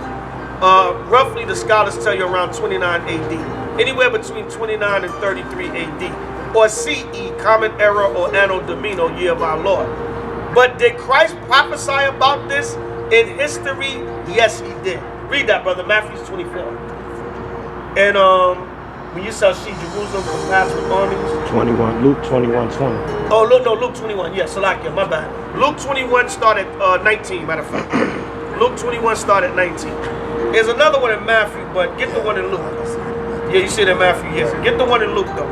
roughly, the scholars tell you, around 29 AD. Anywhere between 29 and 33 AD. Or CE, Common Era, or Anno Domini, year of our Lord. But did Christ prophesy about this in history? Yes, he did. Read that, brother, Matthew 24. And when you shall see Jerusalem compassed with armies. 21, Luke 21:20. Oh, Luke 21. Yeah, Salakia, my bad. Luke 21 started 19, matter of fact. Luke 21 started 19. There's another one in Matthew, but get the one in Luke. Yeah, you see it in Matthew, yeah. Get the one in Luke, though.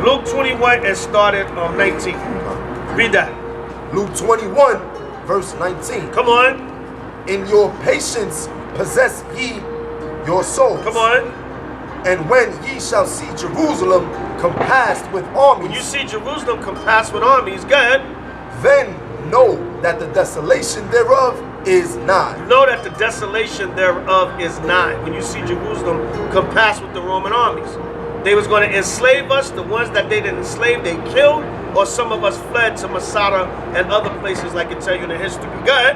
Luke 21 and started 19. Read that. Luke 21, verse 19. Come on. In your patience possess ye your souls. Come on. And when ye shall see Jerusalem compassed with armies, when you see Jerusalem compassed with armies, go ahead. Then know that the desolation thereof is nigh. Know that the desolation thereof is nigh. When you see Jerusalem compassed with the Roman armies, they was going to enslave us. The ones that they didn't enslave, they killed, or some of us fled to Masada and other places, like I tell you in the history. Go ahead.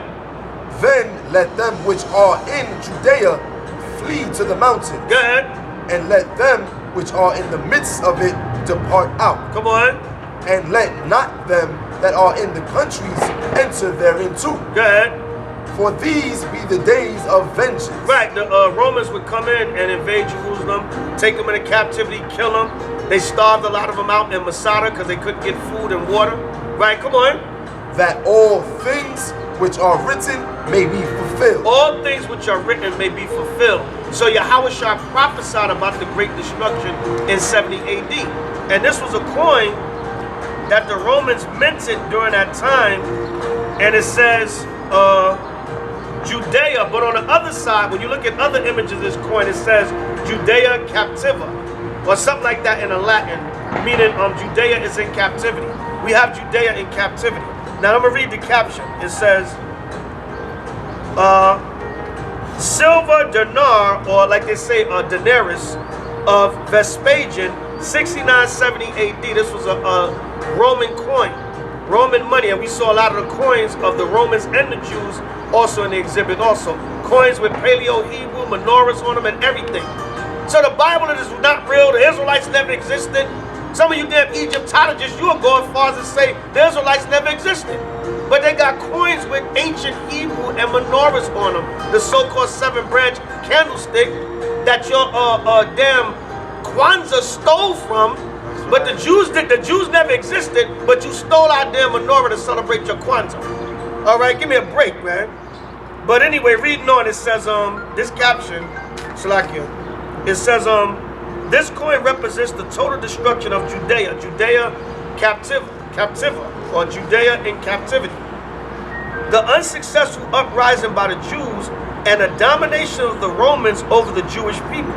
Then let them which are in Judea flee to the mountains. Go ahead. And let them which are in the midst of it depart out. Come on. And let not them that are in the countries enter therein too. Go ahead. For these be the days of vengeance. Right, the Romans would come in and invade Jerusalem, take them into captivity, kill them. They starved a lot of them out in Masada because they couldn't get food and water. Right, come on. That all things which are written may be fulfilled. All things which are written may be fulfilled. So Yahushua prophesied about the great destruction in 70 AD. And this was a coin that the Romans minted during that time. And it says Judea, but on the other side, when you look at other images of this coin, it says Judea captiva, or something like that in a Latin, meaning Judea is in captivity. We have Judea in captivity. Now I'm going to read the caption. It says, silver dinar, or like they say, a denarius of Vespasian, 6970 AD. This was a Roman coin, Roman money, and we saw a lot of the coins of the Romans and the Jews also in the exhibit. Also, coins with Paleo-Hebrew menorahs on them and everything. So the Bible is not real. The Israelites never existed. Some of you damn Egyptologists, you are going far as to say the Israelites never existed. But they got coins with ancient Hebrew and menorahs on them, the so-called 7-branch candlestick that your damn Kwanzaa stole from. But the Jews never existed, but you stole our damn menorah to celebrate your Kwanzaa. All right, give me a break, man. But anyway, reading on, it says, this caption, Shalakia, it says, this coin represents the total destruction of Judea captiva, or Judea in captivity. The unsuccessful uprising by the Jews and the domination of the Romans over the Jewish people.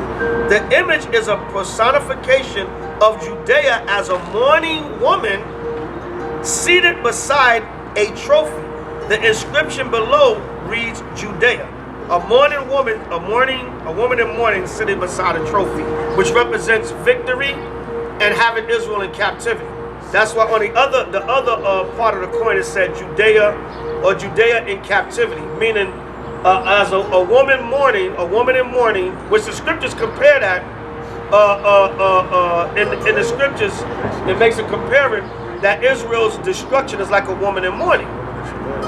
The image is a personification of Judea as a mourning woman seated beside a trophy. The inscription below reads Judea. A mourning woman, a woman in mourning sitting beside a trophy, which represents victory and having Israel in captivity. That's why on the other part of the coin it said Judea, or Judea in captivity, meaning as a woman in mourning, which the scriptures compare that in the scriptures, it makes a comparing that Israel's destruction is like a woman in mourning,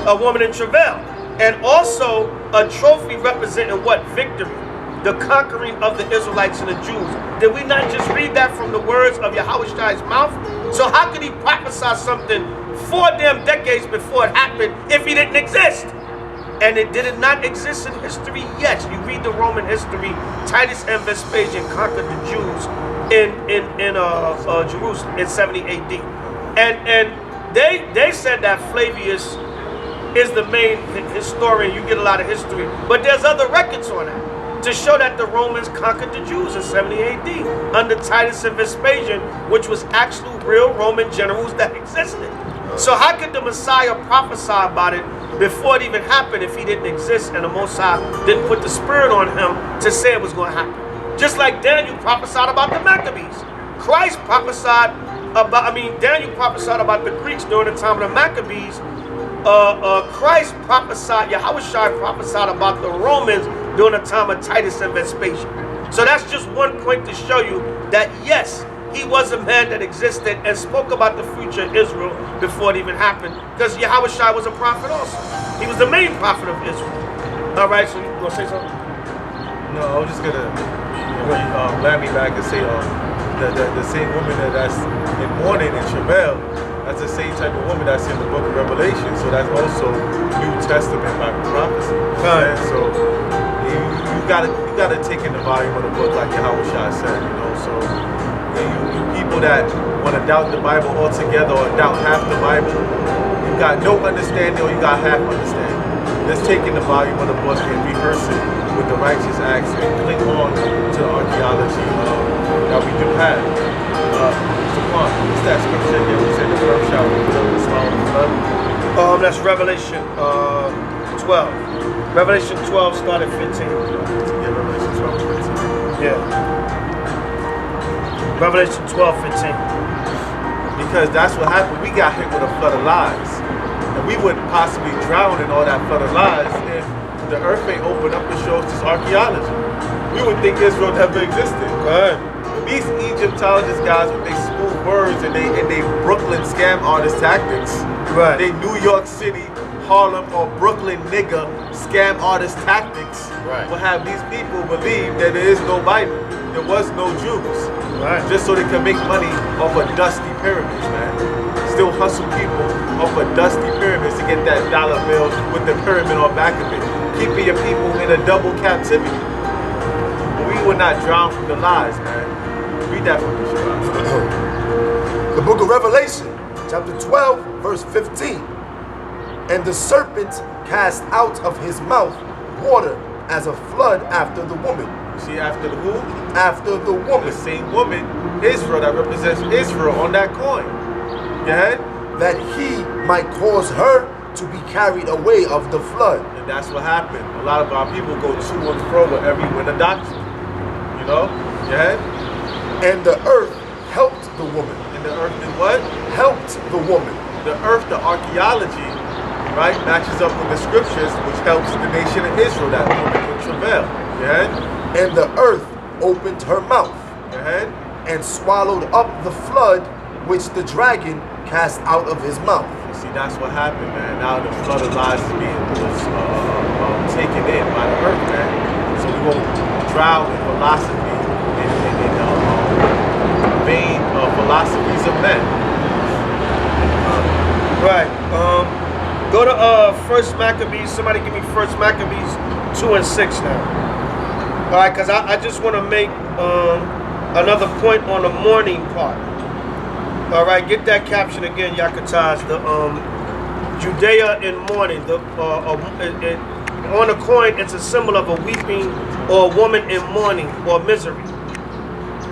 a woman in travail. And also a trophy representing what? Victory. The conquering of the Israelites and the Jews. Did we not just read that from the words of Yahweh's mouth? So how could he prophesy something 4 damn decades before it happened if he didn't exist? And it did not exist in history yet. You read the Roman history, Titus and Vespasian conquered the Jews in Jerusalem in 70 AD. And they said that Flavius is the main historian. You get a lot of history, but there's other records on that to show that the Romans conquered the Jews in 70 AD under Titus and Vespasian, which was actual real Roman generals that existed. So how could the Messiah prophesy about it before it even happened if he didn't exist and the Most High didn't put the spirit on him to say it was going to happen? Just like Daniel prophesied about the Maccabees. Christ prophesied about, Daniel prophesied about the Greeks during the time of the Maccabees. Christ prophesied, Yahweh prophesied about the Romans during the time of Titus and Vespasian. So that's just one point to show you that yes, he was a man that existed and spoke about the future of Israel before it even happened, because Yahweh was a prophet also. He was the main prophet of Israel. All right, so you want to say something? No, I was just going to land me back and say the same woman that's in mourning in Shabbat, that's the same type of woman that's in the book of Revelation. So that's also New Testament by prophecy. Right. So you gotta take in the volume of the book like Yahweh said, So you people that want to doubt the Bible altogether or doubt half the Bible, you got no understanding or you got half understanding. Let's take in the volume of the book and rehearse it with the righteous acts and cling on to the archaeology that we do have. What's that scripture again? We said the first shall put up the small flood. That's Revelation 12. Revelation 12 started 15. Yeah, Revelation 12, 15. Yeah. Revelation 12, 15. Because that's what happened. We got hit with a flood of lies. And we wouldn't possibly drown in all that flood of lies if the earth ain't opened up and show us this archaeology. We would think Israel never existed. Right. These Egyptologist guys with their smooth words and they Brooklyn scam artist tactics, right? They New York City, Harlem, or Brooklyn nigga scam artist tactics, right? Will have these people believe that there is no Bible, there was no Jews, right? Just so they can make money off of dusty pyramids, man. Still hustle people off of dusty pyramids to get that dollar bill with the pyramid on back of it, keeping your people in a double captivity. We will not drown from the lies, man. Read that from me, The book of Revelation, chapter 12, verse 15. And the serpent cast out of his mouth water as a flood after the woman. See, after the who? After the woman. The same woman, Israel, that represents Israel on that coin. Go ahead. That he might cause her to be carried away of the flood. And that's what happened. A lot of our people go to and fro with every wind of doctrine. You know? Yeah? And the earth helped the woman. And the earth did what? Helped the woman. The earth, the archaeology, right, matches up with the scriptures, which helps the nation of Israel, that woman can travail. Yeah? And the earth opened her mouth Yeah? and swallowed up the flood which the dragon cast out of his mouth. See, that's what happened, man. Now the flood of lies is being taken in by the earth, man. So we won't drown in philosophy, in vain philosophies of men. Right. Go to First Maccabees. Somebody give me First Maccabees 2 and 6 now. All right, because I just want to make another point on the mourning part. All right, get that caption again, Yaqataz. The Judea in mourning. On the coin, it's a symbol of a weeping or a woman in mourning or misery.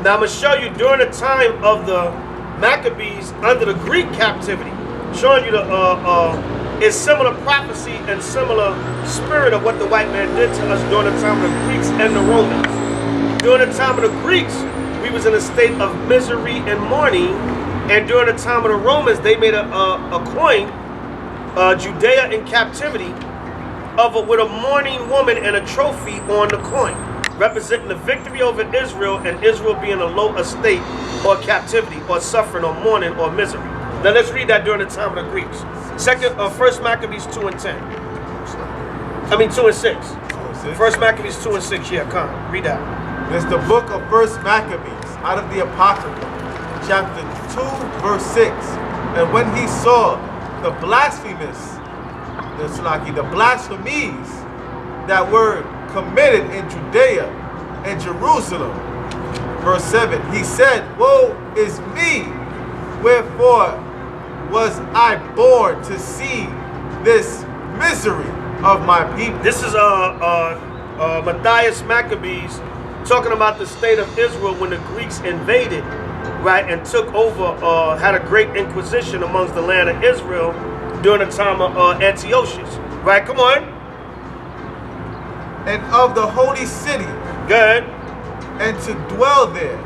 Now I'm gonna show you during the time of the Maccabees under the Greek captivity, showing you the it's similar prophecy and similar spirit of what the white man did to us during the time of the Greeks and the Romans. During the time of the Greeks, we was in a state of misery and mourning. And during the time of the Romans, they made a coin, Judea in captivity, with a mourning woman and a trophy on the coin, representing the victory over Israel and Israel being a low estate or captivity or suffering or mourning or misery. Now let's read that during the time of the Greeks. First Maccabees 2 and 10. 2 and 6. First Maccabees 2 and 6. Yeah, come read that. It's the book of First Maccabees out of the Apocrypha, chapter 2, verse 6. And when he saw the blasphemies that were committed in Judea and Jerusalem, verse 7, he said, woe is me, wherefore was I born to see this misery of my people. This is Matthias Maccabees talking about the state of Israel when the Greeks invaded, right, and took over, had a great inquisition amongst the land of Israel during the time of Antiochus. Right, come on. And of the holy city. Good. And to dwell there,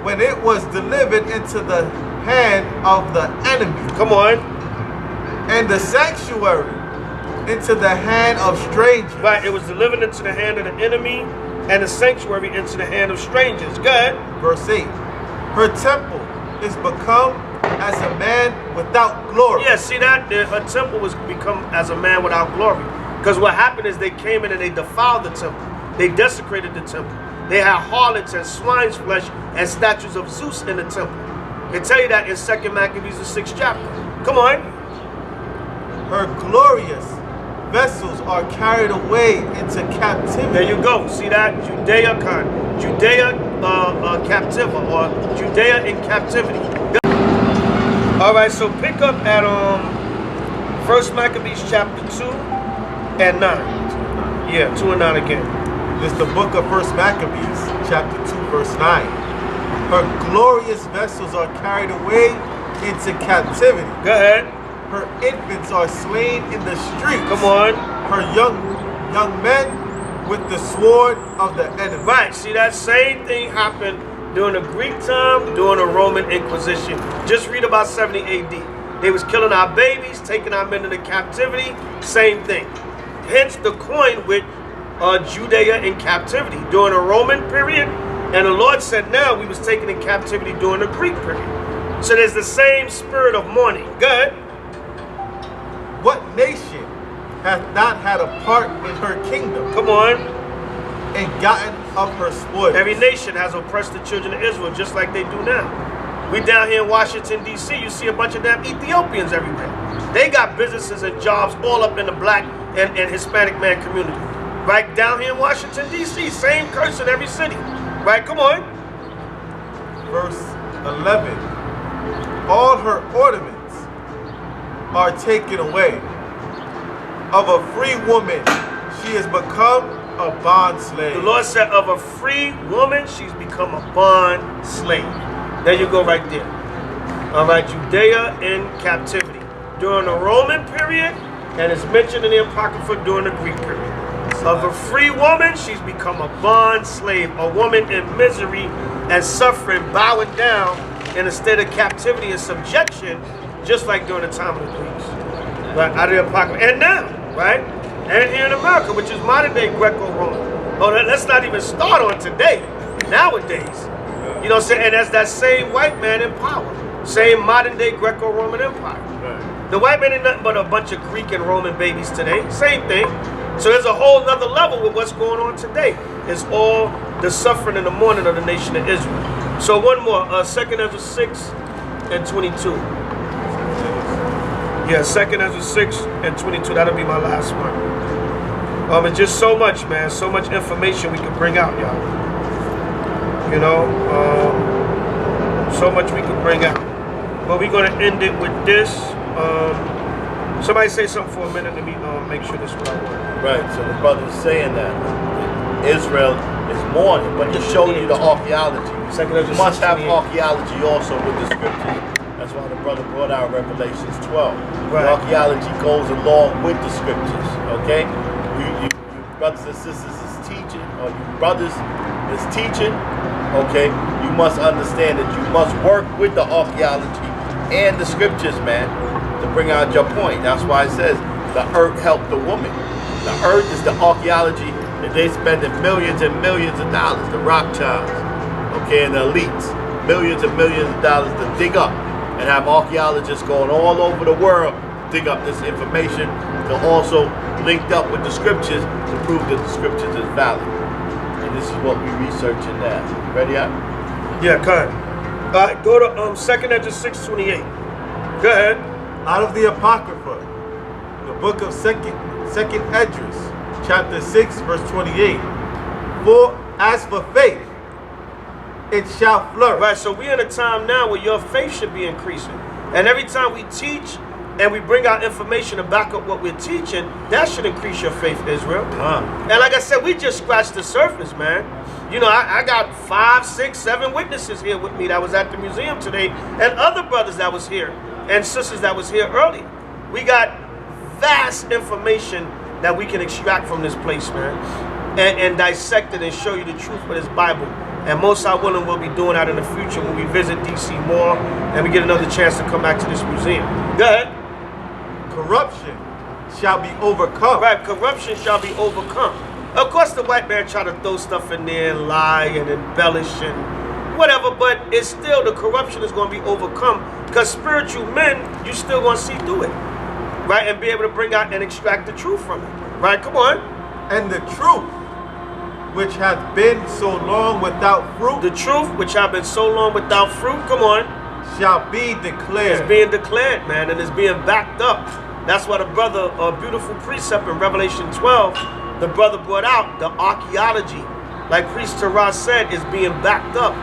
when it was delivered into the hand of the enemy. Come on. And the sanctuary into the hand of strangers. Right, it was delivered into the hand of the enemy and the sanctuary into the hand of strangers. Good. Verse 8. Her temple is become as a man without glory. Yeah, see that? Her temple was become as a man without glory. Because what happened is they came in and they defiled the temple. They desecrated the temple. They had harlots and swine's flesh and statues of Zeus in the temple. They tell you that in 2 Maccabees, the 6th chapter. Come on. Her glorious vessels are carried away into captivity. There you go. See that? Judea captiva, or Judea in captivity. All right, so pick up at 1 Maccabees chapter 2 and 9. Yeah, 2 and 9 again. This is the book of 1 Maccabees, chapter 2, verse 9. Her glorious vessels are carried away into captivity. Go ahead. Her infants are slain in the streets. Come on. Her young men with the sword of the enemy. Right, see that same thing happened during the Greek time, during the Roman Inquisition. Just read about 70 AD. They was killing our babies, taking our men into captivity, same thing. Hence the coin with Judea in captivity during the Roman period, and the Lord said now we was taken in captivity during the Greek period. So there's the same spirit of mourning. Good. What nation hath not had a part in her kingdom? Come on. And gotten of her spoils. Every nation has oppressed the children of Israel just like they do now. We down here in Washington, D.C., you see a bunch of damn Ethiopians everywhere. They got businesses and jobs all up in the black and Hispanic man community. Right down here in Washington, D.C., same curse in every city. Right, come on. Verse 11. All her ornaments are taken away. Of a free woman, she has become a bond slave. The Lord said of a free woman, she's become a bond slave. There you go right there. All right, Judea in captivity. During the Roman period, and is mentioned in the Apocrypha during the Greek period. Of a free woman, she's become a bond slave, a woman in misery and suffering, bowing down in a state of captivity and subjection, just like during the time of the Greeks. Right, out of the Apocrypha. And now, right? And here in America, which is modern day Greco-Roman. Oh, let's not even start on today, nowadays. You know what I'm saying? And that's that same white man in power. Same modern day Greco-Roman Empire. Right. The white man ain't nothing but a bunch of Greek and Roman babies today. Same thing. So there's a whole nother level with what's going on today. It's all the suffering and the mourning of the nation of Israel. So one more, 2nd Ezra 6 and 22. Yeah, 2nd Ezra 6 and 22. That'll be my last one. It's just so much, man. So much information we can bring out, y'all. You know, so much we can bring out. But we're going to end it with this. Somebody say something for a minute. Let me make sure this is what I want. Right, so the brother is saying that Israel is mourning, but he's showing you the archaeology. You must have archaeology also with the scriptures. That's why the brother brought out Revelations 12. Right. The archaeology goes along with the scriptures, okay? You brothers and sisters is teaching, or you brothers is teaching, okay? You must understand that you must work with the archaeology and the scriptures, man, to bring out your point. That's why it says the earth helped the woman. The earth is the archaeology that they spending millions and millions of dollars, the Rothschilds, okay, and the elites, millions and millions of dollars to dig up and have archaeologists going all over the world dig up this information to also linked up with the scriptures to prove that the scriptures is valid. And this is what we researching now. Ready up? Yeah, go ahead. All right, go to 2nd Ezra 6:28. Go ahead. Out of the Apocrypha, the book of Second Esdras, chapter 6, verse 28. For as for faith, it shall flourish. Right, so we're in a time now where your faith should be increasing. And every time we teach and we bring out information to back up what we're teaching, that should increase your faith, Israel. And like I said, we just scratched the surface, man. You know, I got 5, 6, 7 witnesses here with me that was at the museum today, and other brothers that was here, and sisters that was here earlier. We got vast information that we can extract from this place, man, and dissect it and show you the truth of this Bible. And most I willing will be doing that in the future when we visit DC more and we get another chance to come back to this museum. Go ahead. Corruption shall be overcome. Right, corruption shall be overcome. Of course, the white man try to throw stuff in there and lie and embellish and whatever, but it's still, the corruption is going to be overcome because spiritual men, you still going to see through it, right, and be able to bring out and extract the truth from it, right? Come on. And the truth, which hath been so long without fruit, the truth, which hath been so long without fruit, come on, shall be declared. It's being declared, man, and it's being backed up. That's why the brother, a beautiful precept in Revelation 12, the brother brought out the archaeology, like Priest Taraz said, is being backed up.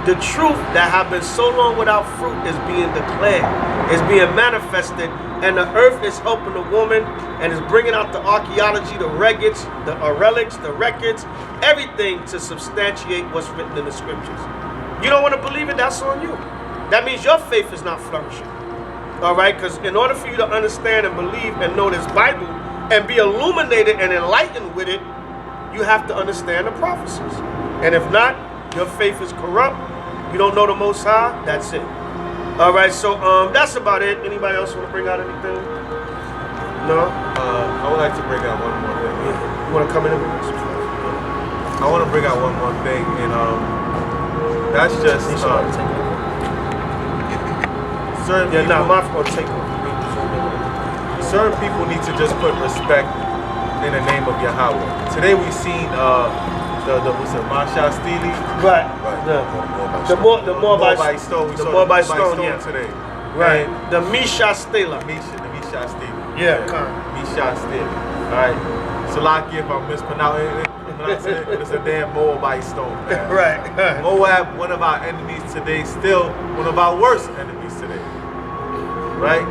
The truth that have been so long without fruit is being declared, is being manifested, and the earth is helping the woman and is bringing out the archaeology, the relics, the records, everything to substantiate what's written in the scriptures. You don't want to believe it, that's on you. That means your faith is not flourishing. All right, because in order for you to understand and believe and know this Bible and be illuminated and enlightened with it, you have to understand the prophecies. And if not, your faith is corrupt. You don't know the Most High. That's it. All right, so that's about it. Anybody else want to bring out anything? No? I would like to bring out one more thing. You want to come in and bring some? I want to bring out one more thing, and that's just certain people, certain people need to just put respect in the name of Yahweh. Today we've seen what's it, Masha Steely? Right. The Moabite stone. We the saw Moabite the stone, yeah. today. Right. And The Misha Stela. the Misha Steely. Yeah. Misha Steely. Alright. Salaki if I'm mispronouncing it. It's a damn Moabite stone. Man. Right. Moab, one of our enemies today, still one of our worst enemies today. Right?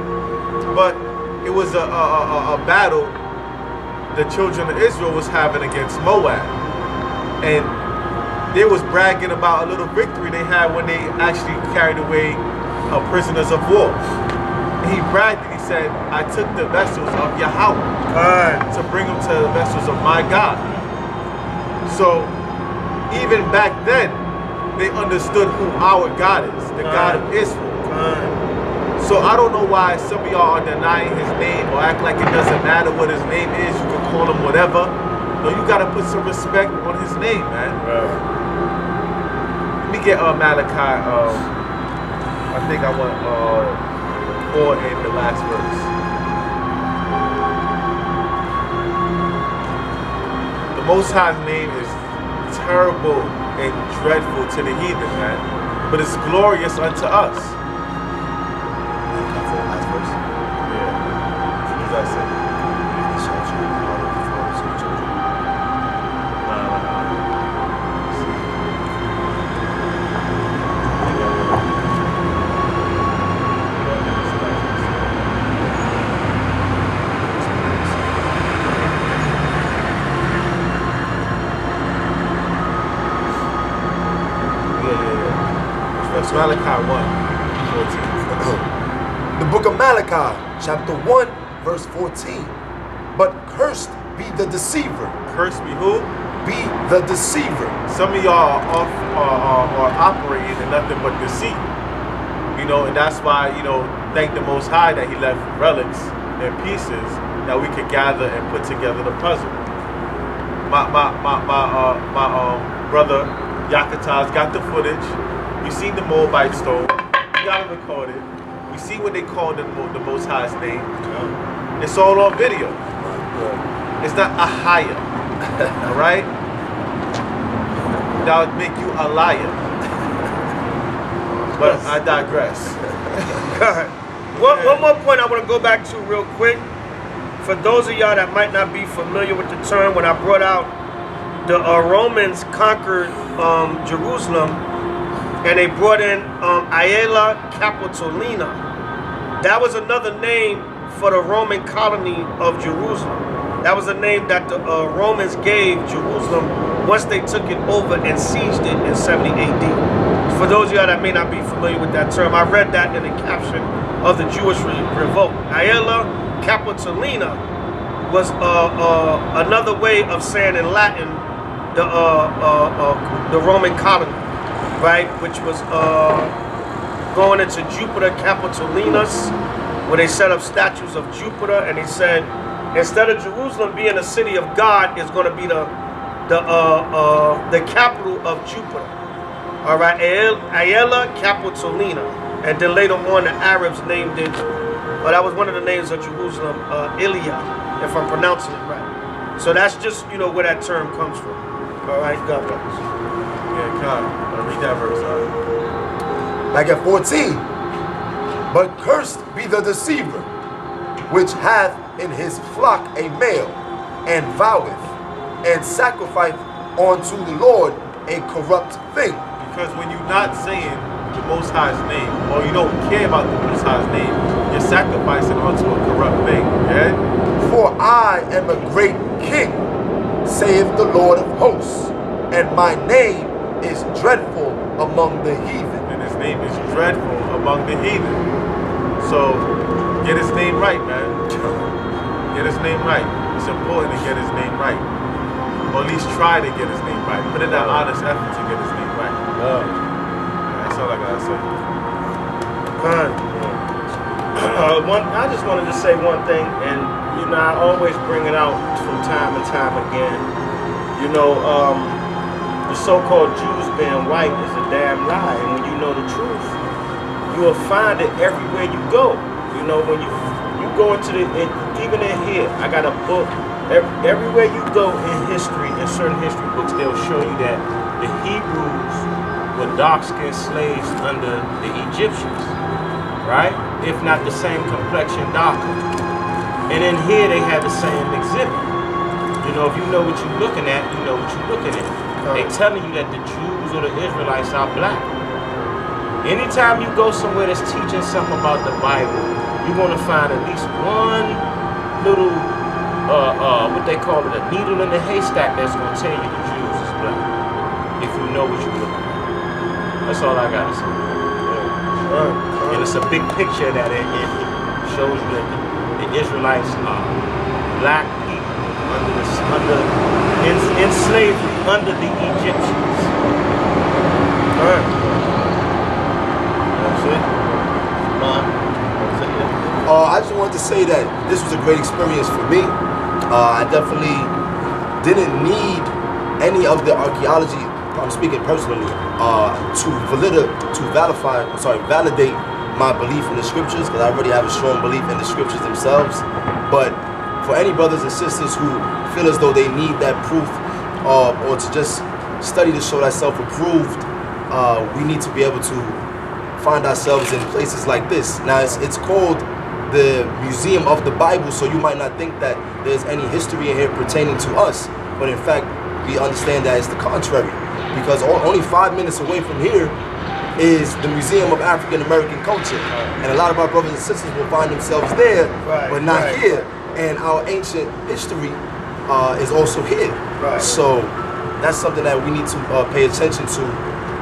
But it was a battle the children of Israel was having against Moab. And they was bragging about a little victory they had when they actually carried away prisoners of war. He bragged and he said, I took the vessels of Yahweh to bring them to the vessels of my God. So even back then, they understood who our God is, the God of Israel. So I don't know why some of y'all are denying his name or act like it doesn't matter what his name is. You can call him whatever. No, you gotta put some respect on his name, man. Let me get Malachi. I think I want 4 in the last verse. The Most High's name is terrible and dreadful to the heathen, man, but it's glorious unto us. Last verse. Yeah. What does that say? Malachi 1:14. The book of Malachi, chapter 1, verse 14. But cursed be the deceiver. Cursed be who? Be the deceiver. Some of y'all are operating in nothing but deceit. You know, and that's why, you know, thank the Most High that he left relics and pieces that we could gather and put together the puzzle. My brother Yaqataz got the footage. We seen the Moabite stone. We got it recorded. We see what they call the Most High's name. It's all on video. It's not a higher. All right? That would make you a liar. But I digress. One more point I want to go back to real quick. For those of y'all that might not be familiar with the term, when I brought out the Romans conquered Jerusalem, and they brought in Aela Capitolina. That was another name for the Roman colony of Jerusalem. That was a name that the Romans gave Jerusalem once they took it over and sieged it in 70 AD. For those of y'all that may not be familiar with that term, I read that in the caption of the Jewish revolt. Aela Capitolina was another way of saying in Latin the Roman colony. Right, which was going into Jupiter Capitolinus, where they set up statues of Jupiter, and they said instead of Jerusalem being a city of God, it's going to be the capital of Jupiter. All right, Aela Capitolina, and then later on the Arabs named it. Well, that was one of the names of Jerusalem, Ilia, if I'm pronouncing it right. So that's just where that term comes from. All right, God bless. Yeah, God. Read that verse, Back at 14. But cursed be the deceiver, which hath in his flock a male, and voweth, and sacrificeth unto the Lord a corrupt thing. Because when you're not saying the Most High's name, or you don't care about the Most High's name, you're sacrificing unto a corrupt thing. Yeah? For I am a great king, saith the Lord of hosts, and my name is dreadful among the heathen. And his name is dreadful among the heathen. So get his name right, man. Get his name right. It's important to get his name right. Or at least try to get his name right. Put in that honest effort to get his name right. That's all I gotta say. I just wanted to say one thing, and I always bring it out from time and time again. The so-called Jews being white is a damn lie, and when you know the truth, you will find it everywhere you go. When you go into even in here, I got a book. Everywhere you go in history, in certain history books, they'll show you that the Hebrews were dark-skinned slaves under the Egyptians, right? If not the same complexion, darker. And in here, they have the same exhibit. If you know what you're looking at, you know what you're looking at. They telling you that the Jews or the Israelites are black. Anytime you go somewhere that's teaching something about the Bible, you're going to find at least one little, what they call it, a needle in the haystack that's going to tell you the Jews is black. If you know what you're looking at. That's all I got to say. And it's a big picture of that in shows you that the Israelites are black people in slavery under the Egyptians. That's it. I just wanted to say that this was a great experience for me. I definitely didn't need any of the archaeology, I'm speaking personally, to validate my belief in the scriptures, because I already have a strong belief in the scriptures themselves. But for any brothers and sisters who feel as though they need that proof, or to just study to show that self-approved, we need to be able to find ourselves in places like this. Now it's called the Museum of the Bible, so you might not think that there's any history in here pertaining to us, but in fact we understand that it's the contrary, because only 5 minutes away from here is the Museum of African American Culture, and a lot of our brothers and sisters will find themselves there, but not here. And our ancient history is also here. So that's something that we need to pay attention to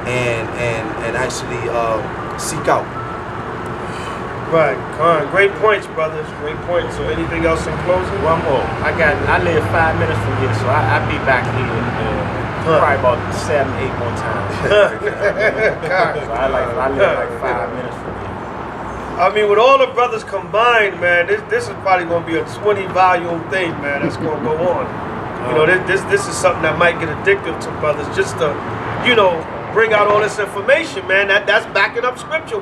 and actually seek out. Right, great points, brothers. Great points. So, anything else in closing? One more. I live 5 minutes from here, so I'll be back here probably about 7, 8 more times. So I live like 5 minutes from here. I mean, with all the brothers combined, man, this is probably going to be a 20-volume thing, man. That's going to go on. You know, this is something that might get addictive to brothers, just to, you know, bring out all this information, man. That's backing up scripture.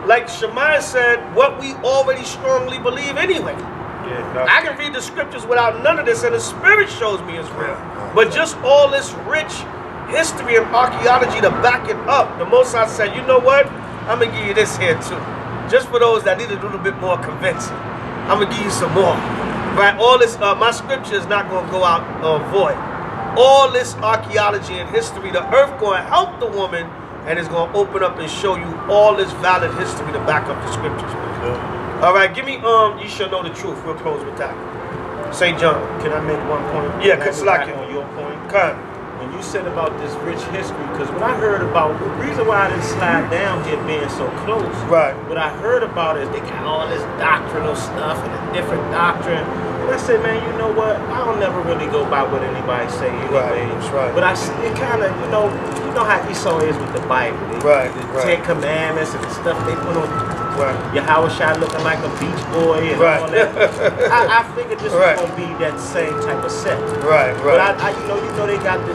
Like Shemaiah said, what we already strongly believe anyway. I can read the scriptures without none of this, and the Spirit shows me it's real. But just all this rich history and archaeology to back it up, the Most High said, you know what? I'm going to give you this here too. Just for those that need a little bit more convincing. I'm going to give you some more. Right? All this, my scripture is not going to go out void. All this archaeology and history, the earth going to help the woman, and it's going to open up and show you all this valid history to back up the scriptures. All right, give me, you shall know the truth. We'll close with that. St. John. Can I make one point? Yeah, Katsalaki. On your point. Come. When you said about this rich history, because when I heard about, the reason why I didn't slide down here being so close, right? What I heard about is they got all this doctrinal stuff and a different doctrine. And I said, man, you know what? I don't never really go by what anybody say anyway. Right, that's right. But it kind of, you know how Esau is with the Bible. The Ten Commandments and the stuff they put on. Yahweh looking like a beach boy and all that. I figured this was gonna be that same type of set. But I you know they got the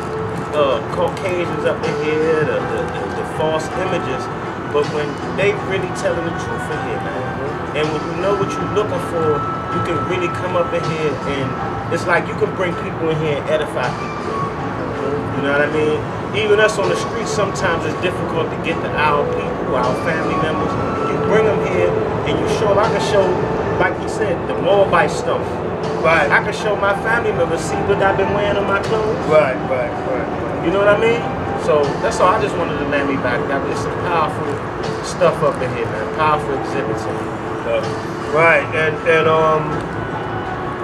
Caucasians up in here, the false images. But when they really telling the truth in here, man, and when you know what you're looking for, you can really come up in here and it's like you can bring people in here and edify people. You know what I mean? Even us on the street, sometimes it's difficult to get to our people, our family members. You bring them here and you show them. I can show, like he said, the Moabite stuff. I can show my family members, see what I've been wearing on my clothes. You know what I mean? So that's all. I just wanted to land me back. There's some powerful stuff up in here, man. Powerful exhibits in here. And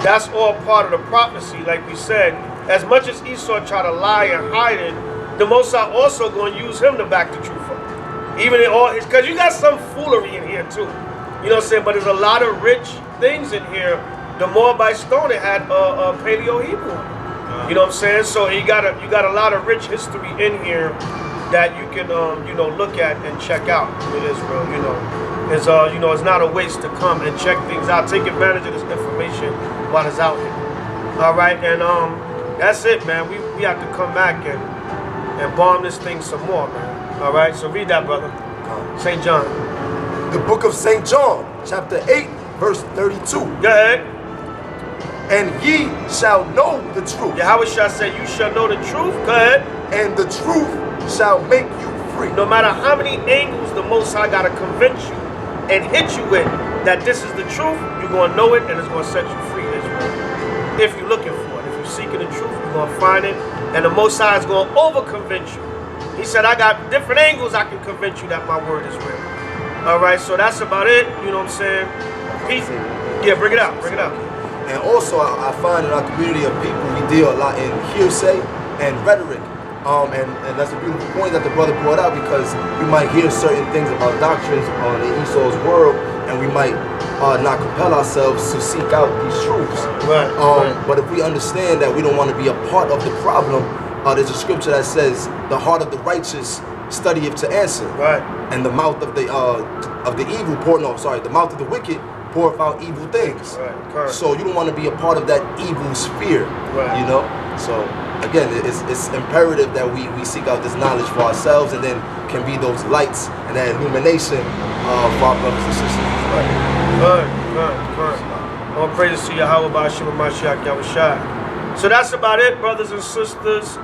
that's all part of the prophecy, like we said. As much as Esau tried to lie and hide it, the Most High also going to use him to back the truth up. Even in all his, because you got some foolery in here too. You know what I'm saying? But there's a lot of rich things in here. The Moabite stone, it had Paleo-Hebrew on it. You know what I'm saying? So you got a lot of rich history in here that you can look at and check out with Israel. It's not a waste to come and check things out. Take advantage of this information while it's out here. All right, and that's it, man. We have to come back and bomb this thing some more, man. All right, so read that, brother. St. John. The book of St. John, chapter 8, verse 32. Go ahead. And ye shall know the truth. Yahweh shall say, you shall know the truth. Go ahead. And the truth shall make you free. No matter how many angles the Most High got to convince you and hit you with that this is the truth, you're going to know it and it's going to set you free, Israel. If you're looking for it. If you're seeking the truth, you're going to find it. And the Most High is going to over-convince you. He said, I got different angles I can convince you that my word is real. All right, so that's about it. You know what I'm saying? Peace. Yeah, bring it out. Bring it out. And also, I find in our community of people, we deal a lot in hearsay and rhetoric. And that's a beautiful point that the brother brought out, because we might hear certain things about doctrines in Esau's world, and we might not compel ourselves to seek out these truths. Right. But if we understand that we don't want to be a part of the problem, there's a scripture that says, "The heart of the righteous studieth to answer." Right. And the mouth of the evil the mouth of the wicked poureth out evil things. Right. Correct. So you don't want to be a part of that evil sphere. Right. You know. So again, it's imperative that we seek out this knowledge for ourselves, and then can be those lights and that illumination for our brothers and sisters. Right. Good. All praises to Yahweh Ba'ashim Mashiach Yahushua. So that's about it, brothers and sisters.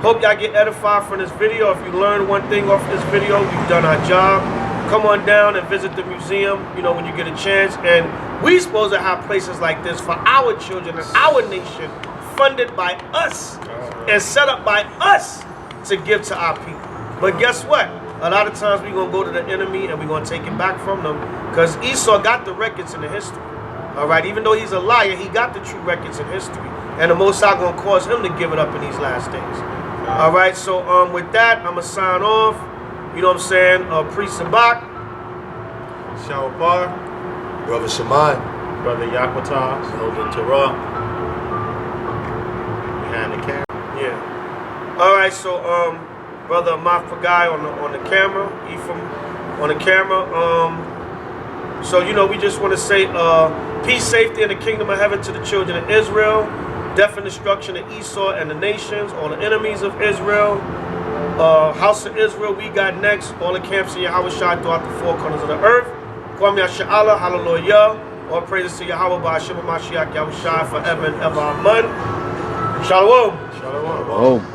Hope y'all get edified from this video. If you learn one thing off this video, we've done our job. Come on down and visit the museum, when you get a chance. And we supposed to have places like this for our children and our nation, funded by us and set up by us to give to our people. But guess what? A lot of times we're going to go to the enemy and we're going to take it back from them, because Esau got the records in the history. All right, even though he's a liar, he got the true records in history. And the Most High going to cause him to give it up in these last days. All right, so with that, I'm going to sign off. You know what I'm saying? Priest Sabak. Shawapar. Brother Shemai. Brother Yaqataz. Elder Terah. Behind the camera. Yeah. All right, so Brother Mafagai on the camera, Ephraim on the camera. So we just want to say peace, safety, and the kingdom of heaven to the children of Israel. Death and destruction of Esau and the nations, all the enemies of Israel. House of Israel, we got next. All the camps of Yahweh Shai throughout the four corners of the earth. Kwam Yasha'Allah, hallelujah. All praises to Yahweh Ba'ashim Mashiach Yahushua forever and ever. Amen. Shalom. Shalom. Oh.